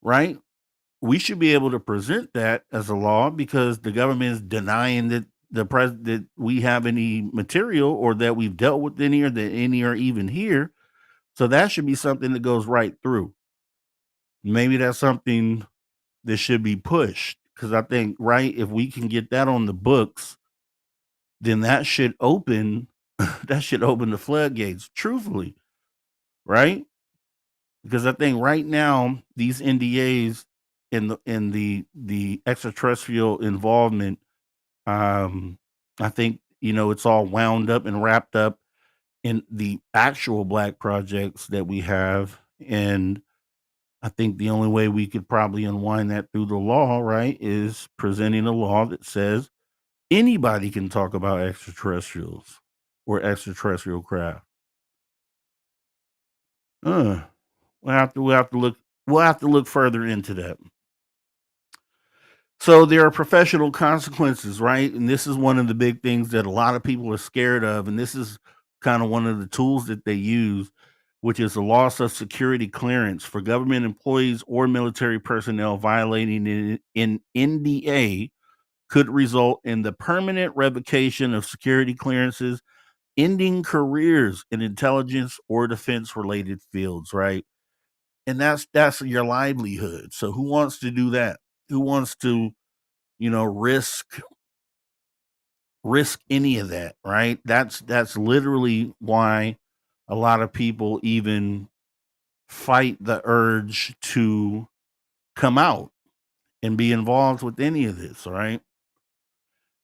right? We should be able to present that as a law, because the government is denying that that we have any material, or that we've dealt with any, or that any are even here. So that should be something that goes right through. Maybe that's something that should be pushed, because I think, right, if we can get that on the books, then that should open the floodgates, truthfully, right? Because I think right now these NDAs in the extraterrestrial involvement, I think it's all wound up and wrapped up in the actual black projects that we have, and I think the only way we could probably unwind that through the law, right, is presenting a law that says anybody can talk about extraterrestrials or extraterrestrial craft. We'll have to look further into that. So there are professional consequences, right? And this is one of the big things that a lot of people are scared of. And this is kind of one of the tools that they use, which is the loss of security clearance for government employees or military personnel. Violating an NDA could result in the permanent revocation of security clearances, ending careers in intelligence or defense related fields, right? And that's your livelihood. So who wants to do that? Who wants to, risk any of that, right? That's literally why a lot of people even fight the urge to come out and be involved with any of this, right?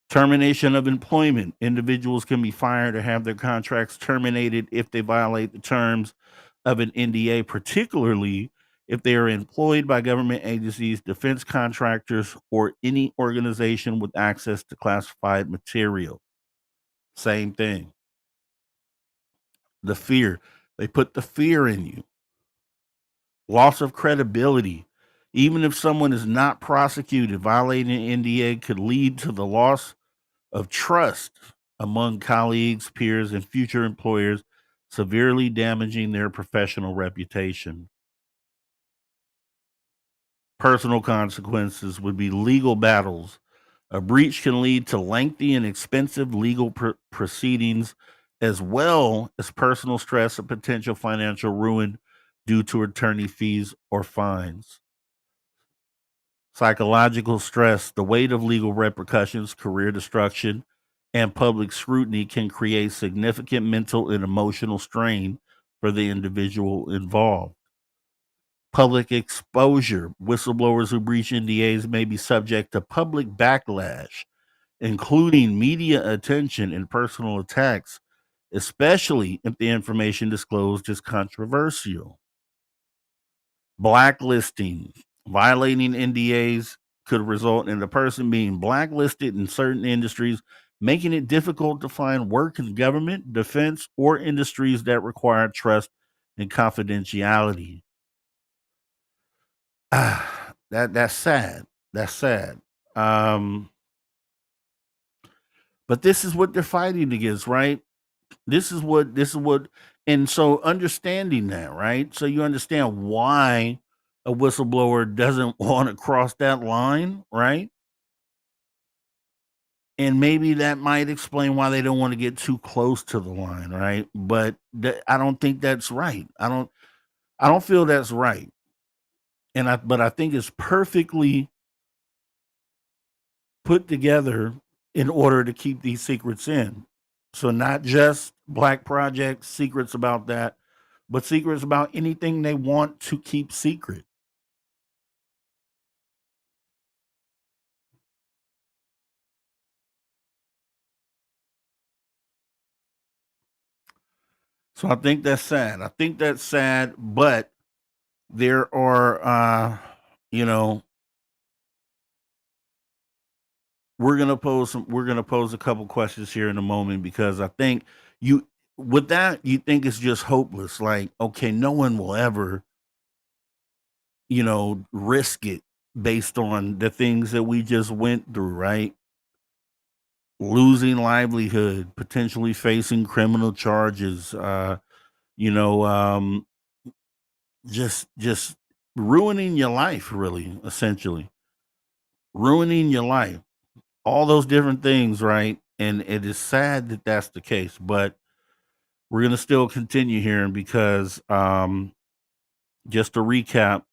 Termination of employment. Individuals can be fired or have their contracts terminated if they violate the terms of an NDA, particularly if they are employed by government agencies, defense contractors, or any organization with access to classified material. Same thing. The fear. They put the fear in you. Loss of credibility. Even if someone is not prosecuted, violating an NDA could lead to the loss of trust among colleagues, peers, and future employers, severely damaging their professional reputation. personal consequences would be legal battles. A breach can lead to lengthy and expensive legal proceedings, as well as personal stress and potential financial ruin due to attorney fees or fines. Psychological stress, the weight of legal repercussions, career destruction, and public scrutiny can create significant mental and emotional strain for the individual involved. Public exposure. Whistleblowers who breach NDAs may be subject to public backlash, including media attention and personal attacks, especially if the information disclosed is controversial. Blacklisting. Violating NDAs could result in the person being blacklisted in certain industries, making it difficult to find work in government, defense, or industries that require trust and confidentiality. That's sad. That's sad. But this is what they're fighting against, right? This is what, and so understanding that, right? So you understand why a whistleblower doesn't want to cross that line, right? And maybe that might explain why they don't want to get too close to the line, right? But I don't think that's right. I don't feel that's right. But I think it's perfectly put together in order to keep these secrets in. So not just black projects, secrets about that, but secrets about anything they want to keep secret. So I think that's sad. I think that's sad, but there are we're gonna pose a couple questions here in a moment, because I think you with that you think it's just hopeless. Like, okay, no one will ever, risk it based on the things that we just went through, right? Losing livelihood, potentially facing criminal charges, you know, um, just ruining your life, really, essentially. Ruining your life. All those different things, right? And it is sad that that's the case, but we're going to still continue here because just to recap,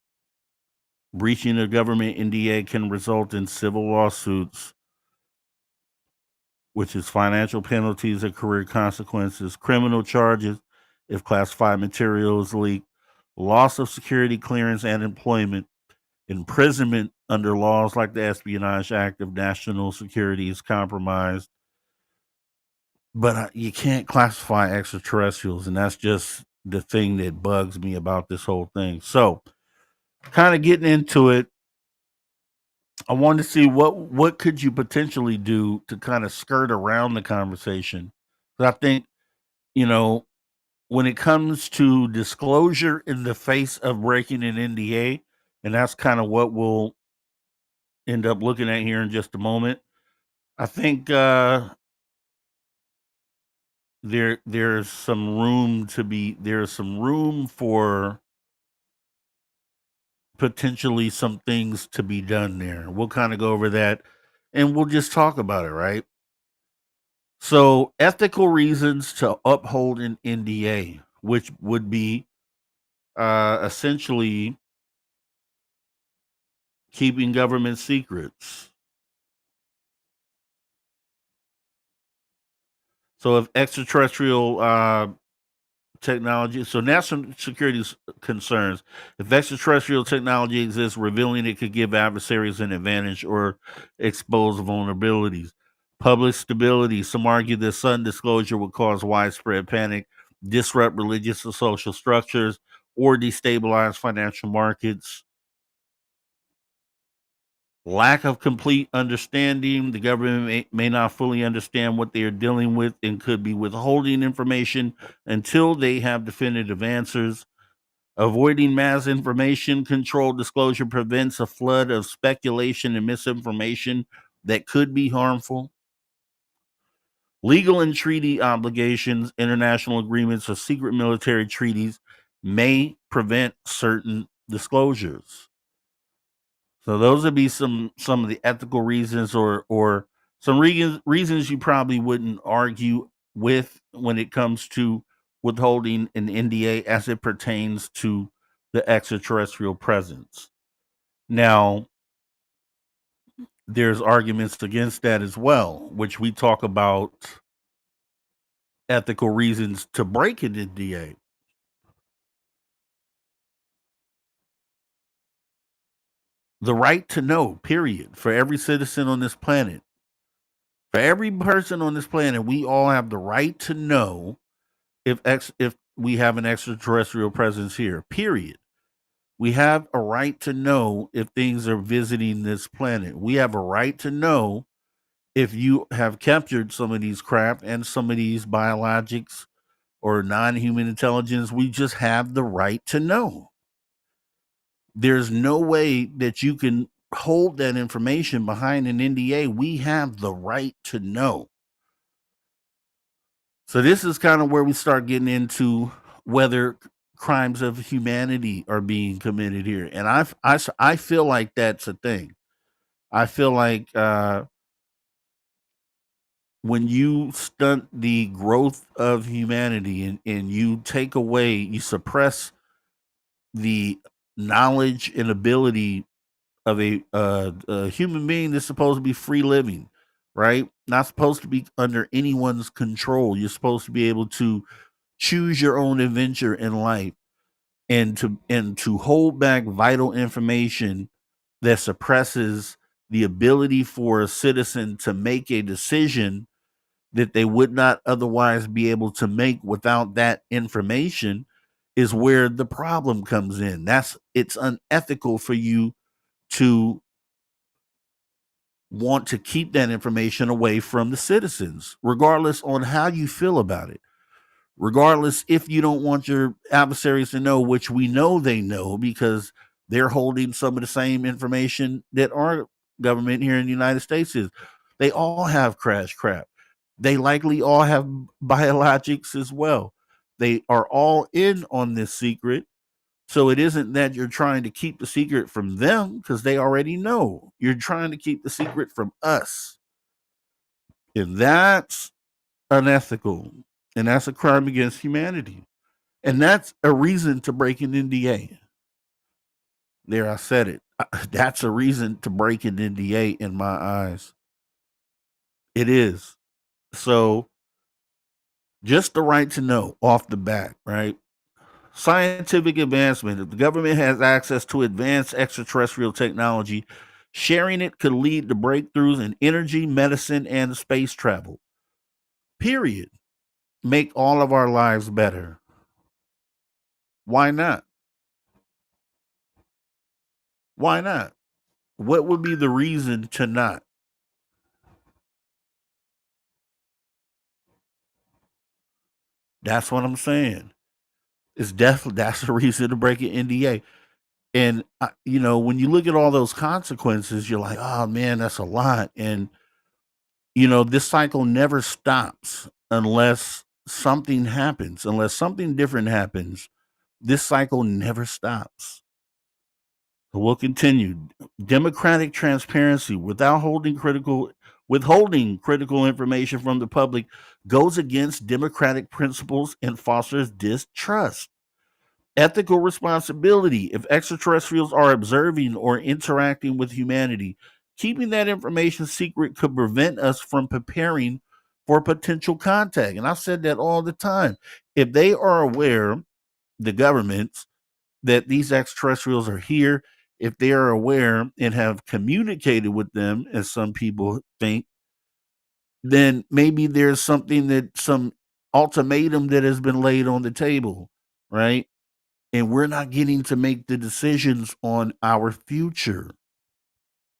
breaching a government NDA can result in civil lawsuits, which is financial penalties and career consequences, criminal charges if classified material is leaked, loss of security clearance and employment, imprisonment under laws like the Espionage Act if national security is compromised. But you can't classify extraterrestrials, and that's just the thing that bugs me about this whole thing. So, kind of getting into it, I wanted to see what could you potentially do to kind of skirt around the conversation. But I think, you know, when it comes to disclosure in the face of breaking an NDA, and that's kind of what we'll end up looking at here in just a moment. I think there's some room for potentially some things to be done there. We'll kind of go over that and we'll just talk about it, right? So, ethical reasons to uphold an NDA, which would be essentially keeping government secrets. So, if extraterrestrial technology, so national security concerns, if extraterrestrial technology exists, revealing it could give adversaries an advantage or expose vulnerabilities. Public stability, some argue that sudden disclosure would cause widespread panic, disrupt religious and social structures, or destabilize financial markets. Lack of complete understanding, the government may not fully understand what they are dealing with and could be withholding information until they have definitive answers. Avoiding mass information control disclosure prevents a flood of speculation and misinformation that could be harmful. Legal and treaty obligations, international agreements, or secret military treaties may prevent certain disclosures. So those would be some of the ethical reasons, or some reasons you probably wouldn't argue with when it comes to withholding an NDA as it pertains to the extraterrestrial presence. Now, there's arguments against that as well, which we talk about ethical reasons to break an NDA. The right to know, period, for every citizen on this planet. For every person on this planet, we all have the right to know if we have an extraterrestrial presence here, period. We have a right to know if things are visiting this planet. We have a right to know if you have captured some of these craft and some of these biologics or non-human intelligence. We just have the right to know. There's no way that you can hold that information behind an NDA. We have the right to know. So this is kind of where we start getting into whether crimes of humanity are being committed here. And I feel like that's a thing. I feel like when you stunt the growth of humanity and you take away, you suppress the knowledge and ability of a human being that's supposed to be free living, right? Not supposed to be under anyone's control. You're supposed to be able to choose your own adventure in life, and to hold back vital information that suppresses the ability for a citizen to make a decision that they would not otherwise be able to make without that information is where the problem comes in. It's unethical for you to want to keep that information away from the citizens, regardless on how you feel about it. Regardless if you don't want your adversaries to know, which we know they know because they're holding some of the same information that our government here in the United States is. They all have crash crap. They likely all have biologics as well. They are all in on this secret. So it isn't that you're trying to keep the secret from them because they already know. You're trying to keep the secret from us. And that's unethical. And that's a crime against humanity. And that's a reason to break an NDA. There, I said it. That's a reason to break an NDA in my eyes. It is. So, just the right to know off the bat, right? Scientific advancement. If the government has access to advanced extraterrestrial technology, sharing it could lead to breakthroughs in energy, medicine, and space travel. Period. Make all of our lives better. Why not? Why not? What would be the reason to not? That's what I'm saying. It's definitely that's a reason to break an NDA. And when you look at all those consequences, you're like, oh man, that's a lot. And this cycle never stops unless something happens, unless something different happens. This cycle never stops. So we'll continue. Democratic transparency withholding critical information from the public goes against democratic principles and fosters distrust. Ethical responsibility. If extraterrestrials are observing or interacting with humanity, keeping that information secret could prevent us from preparing for potential contact. And I've said that all the time. If they are aware, the governments, that these extraterrestrials are here, if they are aware and have communicated with them, as some people think, then maybe there's some ultimatum that has been laid on the table, right? And we're not getting to make the decisions on our future.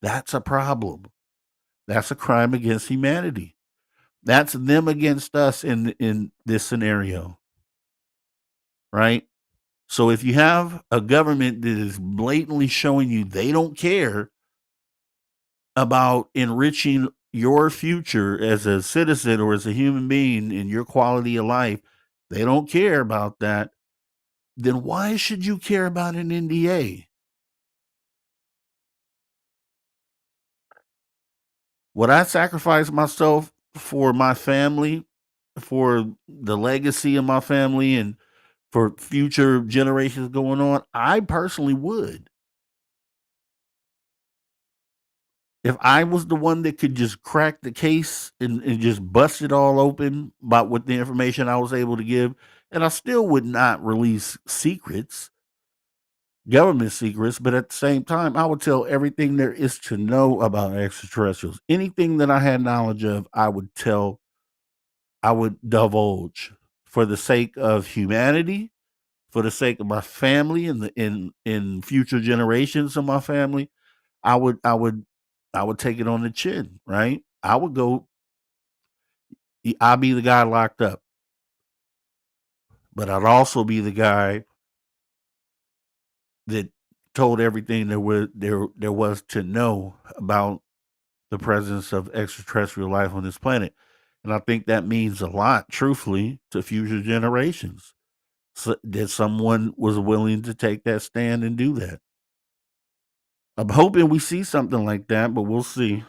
That's a problem. That's a crime against humanity. That's them against us in this scenario, right? So if you have a government that is blatantly showing you they don't care about enriching your future as a citizen or as a human being and your quality of life, they don't care about that, then why should you care about an NDA? Would I sacrifice myself for my family, for the legacy of my family, and for future generations going on? I personally would. If I was the one that could just crack the case and just bust it all open about what the information I was able to give, and I still would not release secrets, government secrets, but at the same time, I would tell everything there is to know about extraterrestrials. Anything that I had knowledge of, I would tell, I would divulge for the sake of humanity, for the sake of my family and the in future generations of my family. I would take it on the chin, right? I would go. I'd be the guy locked up, but I'd also be the guy that told everything there was to know about the presence of extraterrestrial life on this planet. And I think that means a lot, truthfully, to future generations. So, that someone was willing to take that stand and do that. I'm hoping we see something like that, but we'll see.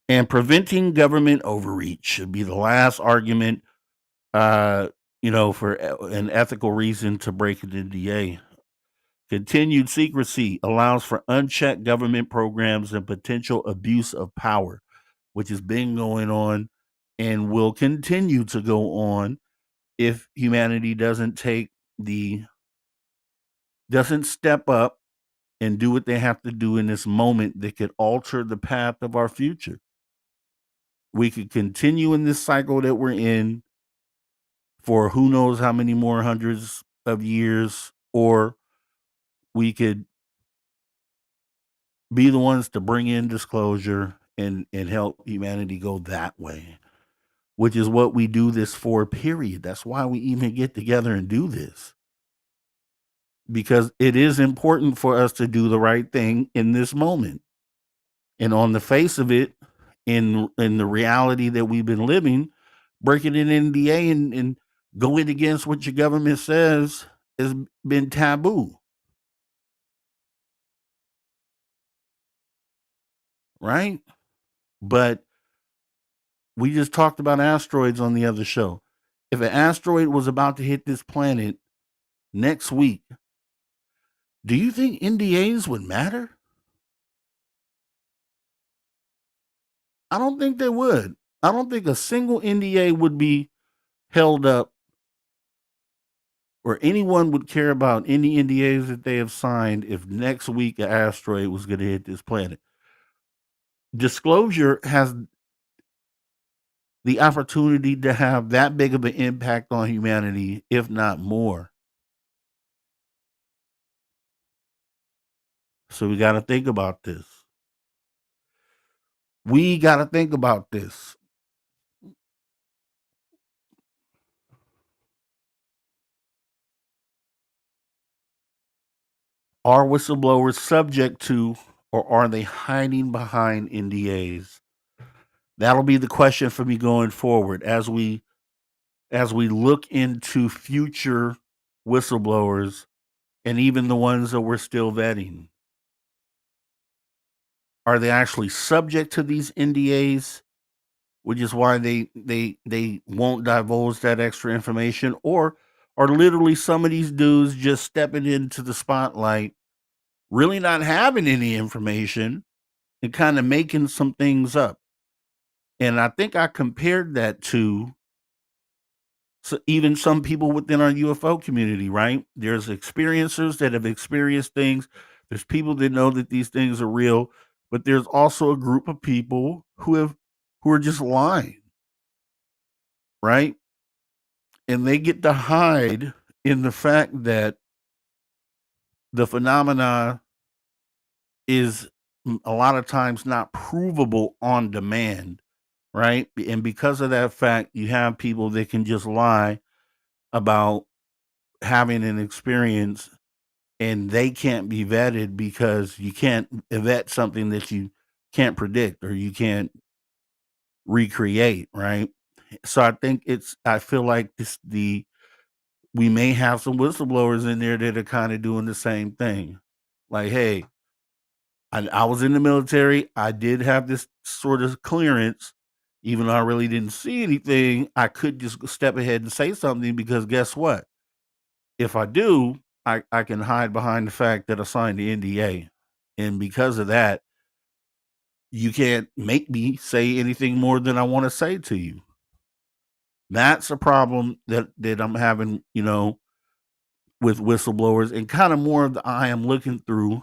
And preventing government overreach should be the last argument, uh, for an ethical reason to break an NDA. Continued secrecy allows for unchecked government programs and potential abuse of power, which has been going on and will continue to go on if humanity doesn't step up and do what they have to do in this moment that could alter the path of our future. We could continue in this cycle that we're in for who knows how many more hundreds of years, or we could be the ones to bring in disclosure and help humanity go that way, which is what we do this for, period. That's why we even get together and do this, because it is important for us to do the right thing in this moment. And on the face of it, in the reality that we've been living, breaking an NDA and going against what your government says has been taboo, right? But we just talked about asteroids on the other show. If an asteroid was about to hit this planet next week, do you think NDAs would matter? I don't think they would. I don't think a single NDA would be held up, or anyone would care about any NDAs that they have signed if next week an asteroid was going to hit this planet. Disclosure has the opportunity to have that big of an impact on humanity, if not more. So we got to think about this. We got to think about this. Are whistleblowers subject to, or are they hiding behind NDAs? That'll be the question for me going forward as we look into future whistleblowers and even the ones that we're still vetting. Are they actually subject to these NDAs, which is why they won't divulge that extra information, or are literally some of these dudes just stepping into the spotlight, really not having any information and kind of making some things up? And I think I compared that to even some people within our UFO community, right? There's experiencers that have experienced things. There's people that know that these things are real, but there's also a group of people who are just lying, right? And they get to hide in the fact that the phenomena is a lot of times not provable on demand, right? And because of that fact, you have people that can just lie about having an experience, and they can't be vetted because you can't vet something that you can't predict or you can't recreate, right? So I feel like we may have some whistleblowers in there that are kind of doing the same thing. Like, hey, I was in the military. I did have this sort of clearance. Even though I really didn't see anything, I could just step ahead and say something because guess what? If I do, I can hide behind the fact that I signed the NDA. And because of that, you can't make me say anything more than I want to say to you. That's a problem that I'm having, with whistleblowers, and kind of more of the eye I'm looking through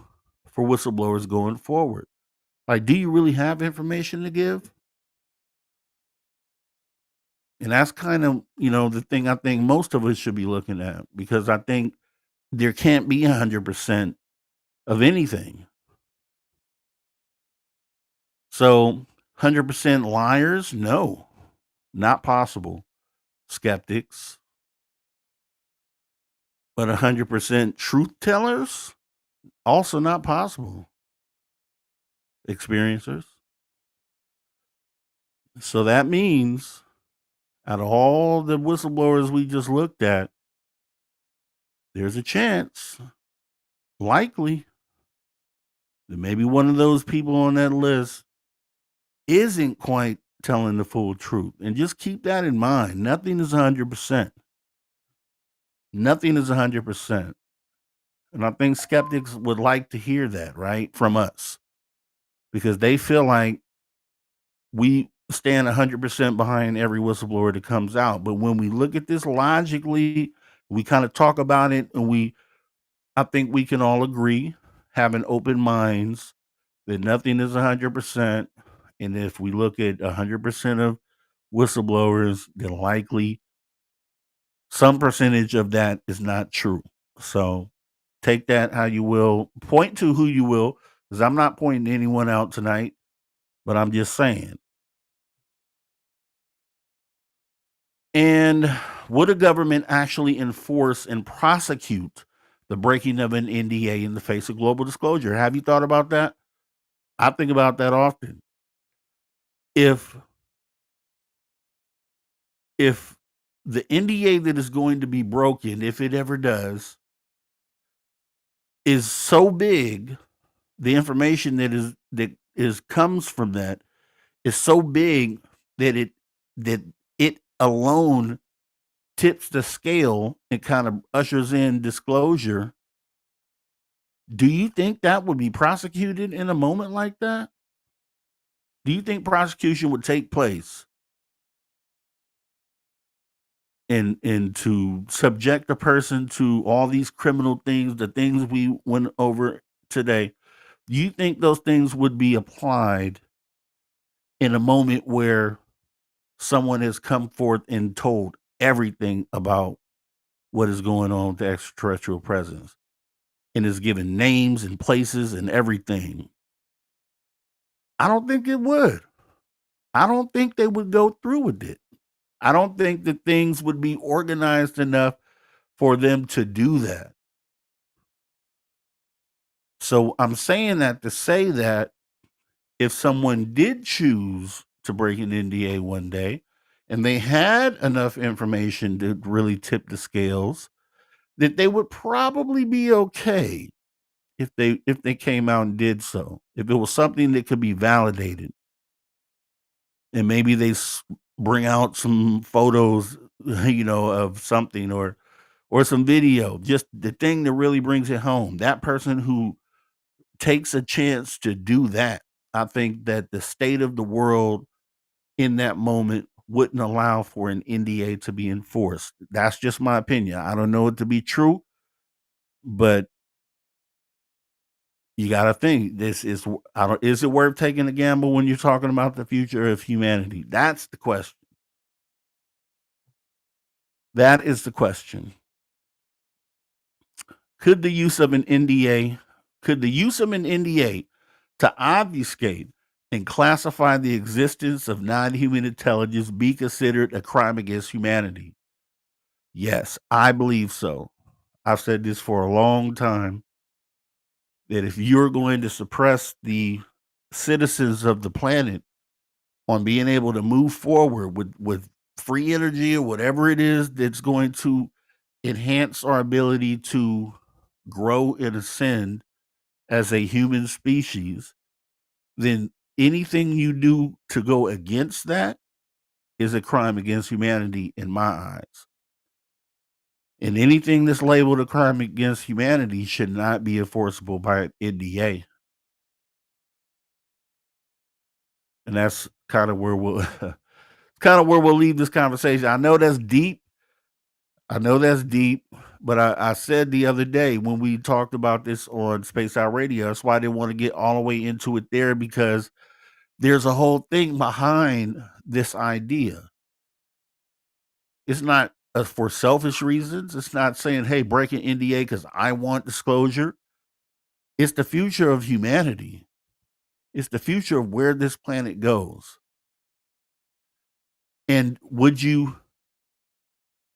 for whistleblowers going forward. Like, do you really have information to give? And that's kind of, the thing I think most of us should be looking at, because I think there can't be 100% of anything. So 100% liars? No, not possible. Skeptics. But 100% truth tellers? Also not possible. Experiencers. So that means out of all the whistleblowers we just looked at, there's a chance, likely, that maybe one of those people on that list isn't quite telling the full truth. And just keep that in mind. Nothing is 100%. Nothing is 100%. And I think skeptics would like to hear that, right, from us, because they feel like we stand 100% behind every whistleblower that comes out. But when we look at this logically, we kind of talk about it, and I think we can all agree, having open minds, that nothing is 100%. And if we look at 100% of whistleblowers, then likely some percentage of that is not true. So take that how you will, point to who you will, because I'm not pointing anyone out tonight, but I'm just saying. And would a government actually enforce and prosecute the breaking of an NDA in the face of global disclosure? Have you thought about that? I think about that often. If the NDA that is going to be broken, if it ever does, is so big, the information that comes from that is so big that it alone tips the scale and kind of ushers in disclosure. Do you think that would be prosecuted in a moment like that? Do you think prosecution would take place and to subject a person to all these criminal things, the things we went over today? Do you think those things would be applied in a moment where someone has come forth and told everything about what is going on with the extraterrestrial presence and is given names and places and everything? I don't think it would. I don't think they would go through with it. I don't think that things would be organized enough for them to do that. So I'm saying that to say that if someone did choose to break an NDA one day and they had enough information to really tip the scales, that they would probably be okay if they came out and did so. If it was something that could be validated, and maybe they bring out some photos, of something, or some video, just the thing that really brings it home. That person who takes a chance to do that, I think that the state of the world in that moment wouldn't allow for an NDA to be enforced. That's just my opinion. I don't know it to be true, but you got to think is it worth taking a gamble when you're talking about the future of humanity? That's the question. That is the question. Could the use of an NDA to obfuscate and classify the existence of non-human intelligence be considered a crime against humanity? Yes, I believe so. I've said this for a long time, that if you're going to suppress the citizens of the planet on being able to move forward with free energy or whatever it is that's going to enhance our ability to grow and ascend as a human species, then anything you do to go against that is a crime against humanity in my eyes. And anything that's labeled a crime against humanity should not be enforceable by N.D.A. And that's kind of where we'll leave this conversation. I know that's deep. But I said the other day when we talked about this on Space Out Radio, that's why I didn't want to get all the way into it there, because there's a whole thing behind this idea. It's not for selfish reasons. It's not saying, hey, break an NDA because I want disclosure. It's the future of humanity. It's the future of where this planet goes. And would you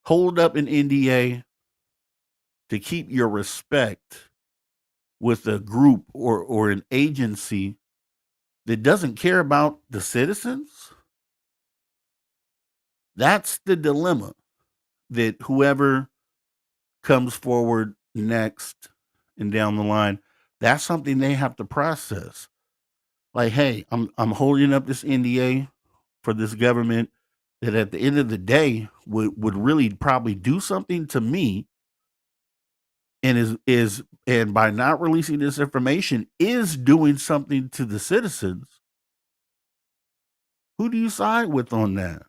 hold up an NDA to keep your respect with a group or an agency that doesn't care about the citizens? That's the dilemma that whoever comes forward next and down the line, that's something they have to process. Like, hey, I'm holding up this NDA for this government that at the end of the day would really probably do something to me, and and by not releasing this information is doing something to the citizens. Who do you side with on that?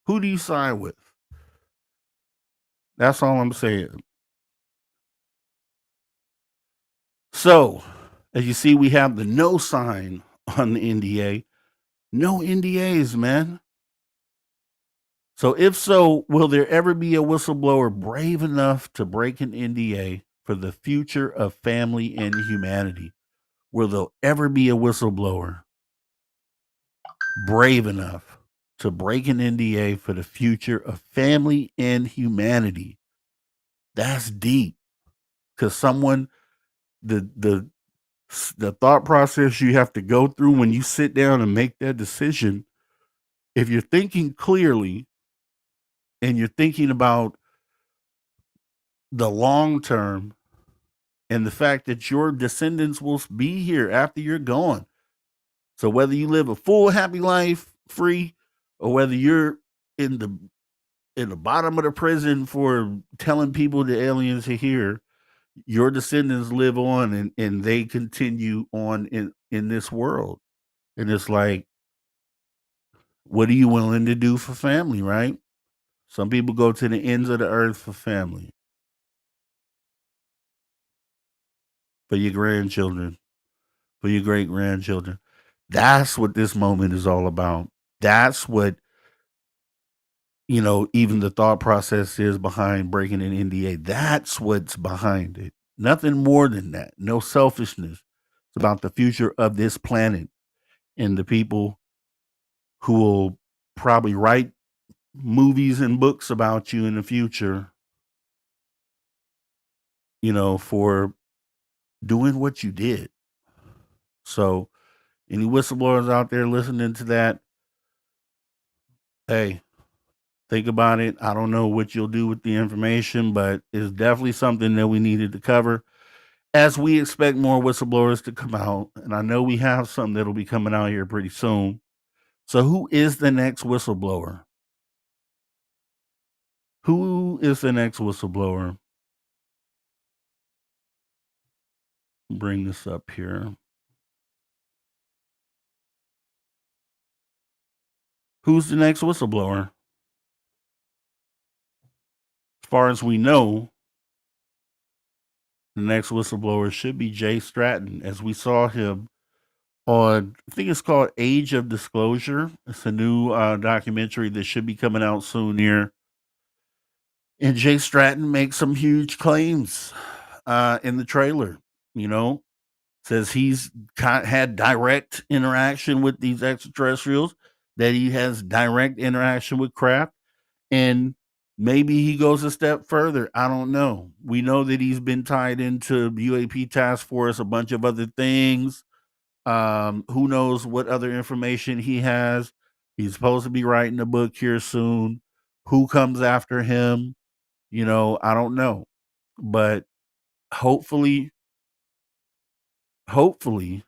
Who do you side with? That's all I'm saying. So, as you see, we have the no sign on the NDA. No NDAs, man. So if so, will there ever be a whistleblower brave enough to break an NDA for the future of family and humanity? Will there ever be a whistleblower brave enough to break an NDA for the future of family and humanity? That's deep. Because the thought process you have to go through when you sit down and make that decision, if you're thinking clearly and you're thinking about the long term and the fact that your descendants will be here after you're gone. So whether you live a full happy life free, or whether you're in the bottom of the prison for telling people the aliens are here, your descendants live on and they continue on in this world. And it's like, what are you willing to do for family, right? Some people go to the ends of the earth for family. For your grandchildren, for your great grandchildren. That's what this moment is all about. That's what, even the thought process is behind breaking an NDA. That's what's behind it. Nothing more than that. No selfishness. It's about the future of this planet and the people who will probably write movies and books about you in the future, for doing what you did. So, any whistleblowers out there listening to that, hey, think about it. I don't know what you'll do with the information, but it's definitely something that we needed to cover as we expect more whistleblowers to come out. And I know we have some that'll be coming out here pretty soon. So who is the next whistleblower? Who is the next whistleblower? Bring this up here. Who's the next whistleblower? As far as we know, the next whistleblower should be Jay Stratton, as we saw him on, I think it's called Age of Disclosure. It's a new documentary that should be coming out soon here. And Jay Stratton makes some huge claims in the trailer, says he's had direct interaction with these extraterrestrials, that he has direct interaction with craft, and maybe he goes a step further. I don't know. We know that he's been tied into UAP Task Force, a bunch of other things. Who knows what other information he has? He's supposed to be writing a book here soon. Who comes after him? I don't know. But hopefully hopefully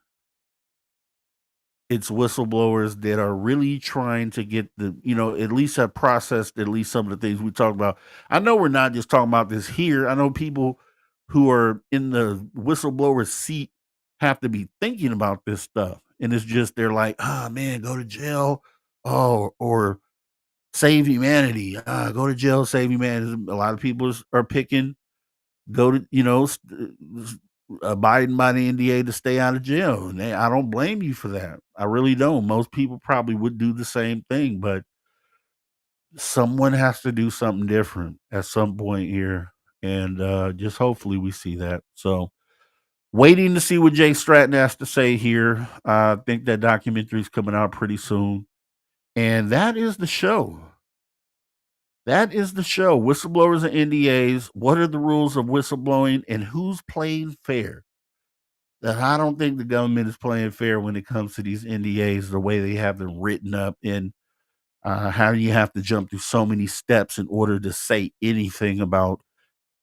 it's whistleblowers that are really trying to get at least have processed at least some of the things we talked about. I know we're not just talking about this here. I know people who are in the whistleblower seat have to be thinking about this stuff. And it's just, they're like, man, go to jail. Oh, or save humanity. Go to jail, save humanity. A lot of people are picking, go to, abiding by the N.D.A. to stay out of jail. And I don't blame you for that. I really don't. Most people probably would do the same thing, but someone has to do something different at some point here. And just hopefully we see that. So waiting to see what Jay Stratton has to say here. I think that documentary is coming out pretty soon. And that is the show. That is the show. Whistleblowers and N.D.As. What are the rules of whistleblowing and who's playing fair? That I don't think the government is playing fair when it comes to these N.D.As, the way they have them written up, and how you have to jump through so many steps in order to say anything about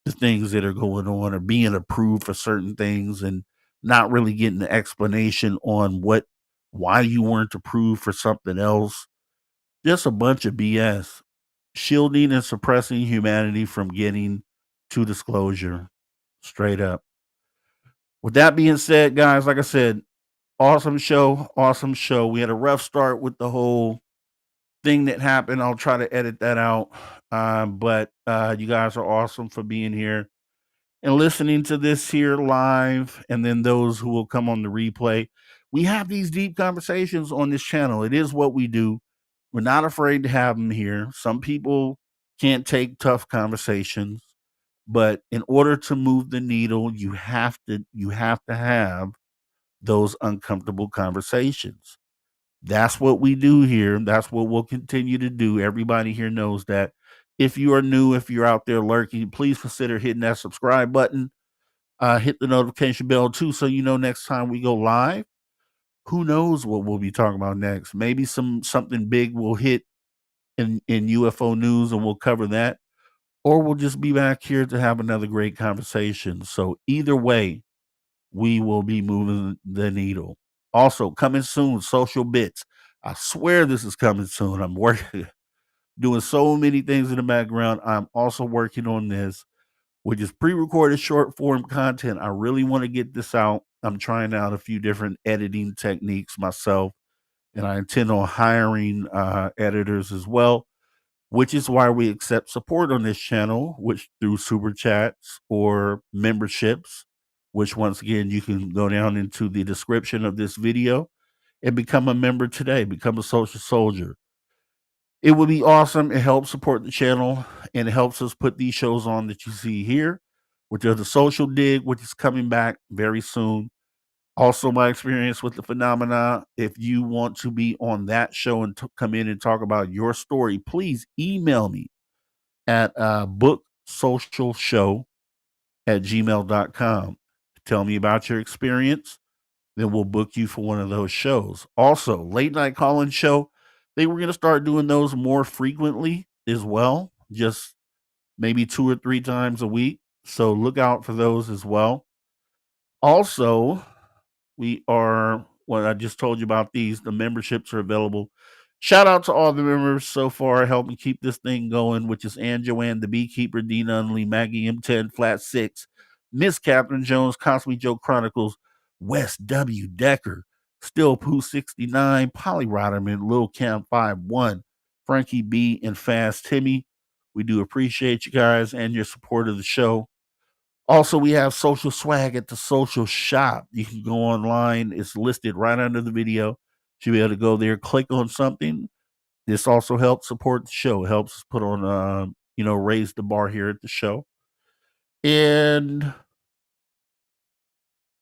the things that are going on or being approved for certain things, and not really getting the explanation on why you weren't approved for something else. Just a bunch of BS. Shielding and suppressing humanity from getting to disclosure. Straight up. With that being said, guys, like I said, awesome show. Awesome show. We had a rough start with the whole thing that happened. I'll try to edit that out. But you guys are awesome for being here and listening to this here live. And then those who will come on the replay. We have these deep conversations on this channel. It is what we do. We're not afraid to have them here. Some people can't take tough conversations, but in order to move the needle, you have to have those uncomfortable conversations. That's what we do here. That's what we'll continue to do. Everybody here knows that. If you are new, if you're out there lurking, please consider hitting that subscribe button. Hit the notification bell too, so you know next time we go live. Who knows what we'll be talking about next? Maybe something big will hit in UFO news, and we'll cover that. Or we'll just be back here to have another great conversation. So either way, we will be moving the needle. Also, coming soon, Social Bits. I swear this is coming soon. I'm working, doing so many things in the background. I'm also working on this, which is pre-recorded short form content. I really want to get this out. I'm trying out a few different editing techniques myself, and I intend on hiring editors as well, which is why we accept support on this channel, which through super chats or memberships, which once again, you can go down into the description of this video and become a member today, become a social soldier. It would be awesome. It helps support the channel, and it helps us put these shows on that you see here, which are the Social Dig, which is coming back very soon. Also, my experience with the phenomena. If you want to be on that show and come in and talk about your story, please email me at booksocialshow@gmail.com. Tell me about your experience. Then we'll book you for one of those shows. Also, late night call-in show. They were going to start doing those more frequently as well, just maybe 2 or 3 times a week. So look out for those as well. Also, I just told you about these. The memberships are available. Shout out to all the members so far helping keep this thing going, which is Ann Joanne, the Beekeeper, Dean Unley, Maggie M10, Flat 6, Miss Catherine Jones, Cosby Joe Chronicles, Wes W. Decker, Still Pooh 69, Polly Rotterman, Lil Cam 51, Frankie B, and Fast Timmy. We do appreciate you guys and your support of the show. Also, we have social swag at the social shop. You can go online. It's listed right under the video. You'll be able to go there, click on something. This also helps support the show. It helps us put on, raise the bar here at the show. And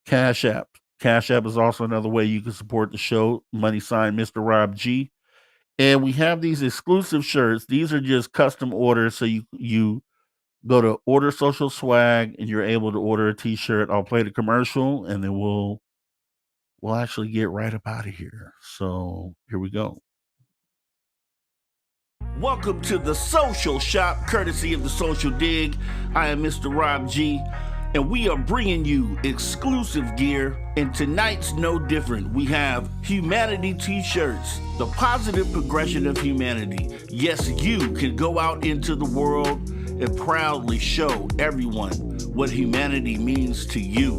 Cash App. Cash App is also another way you can support the show. Money sign Mr. Rob G. And we have these exclusive shirts. These are just custom orders. So you go to Order Social Swag and you're able to order a t-shirt. I'll play the commercial and then we'll actually get right up out of here. So here we go. Welcome to the Social Shop, courtesy of the Social Dig. I am Mr. Rob G. and we are bringing you exclusive gear. And tonight's no different. We have humanity t-shirts, the positive progression of humanity. Yes, you can go out into the world and proudly show everyone what humanity means to you.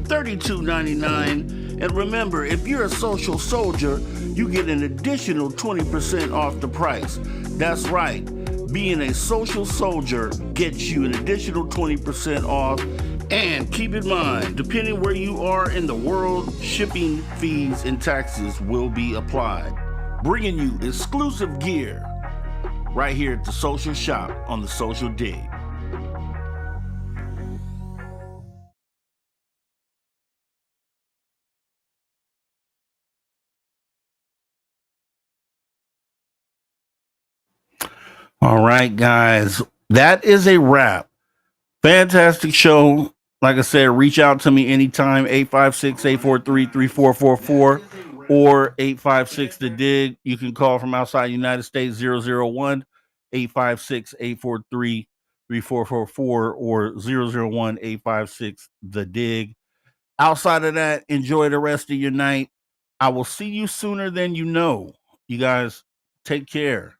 $32.99. And remember, if you're a social soldier, you get an additional 20% off the price. That's right. Being a social soldier gets you an additional 20% off. And keep in mind, depending where you are in the world, shipping fees and taxes will be applied. Bringing you exclusive gear right here at the Social Shop on the Social Dig. All right, guys, that is a wrap. Fantastic show. Like I said, reach out to me anytime, 856-843-3444 or 856 the dig. You can call from outside the United States, 001 856-843-3444 or 001 856 the dig. Outside of that, enjoy the rest of your night. I will see you sooner than you know. You guys take care.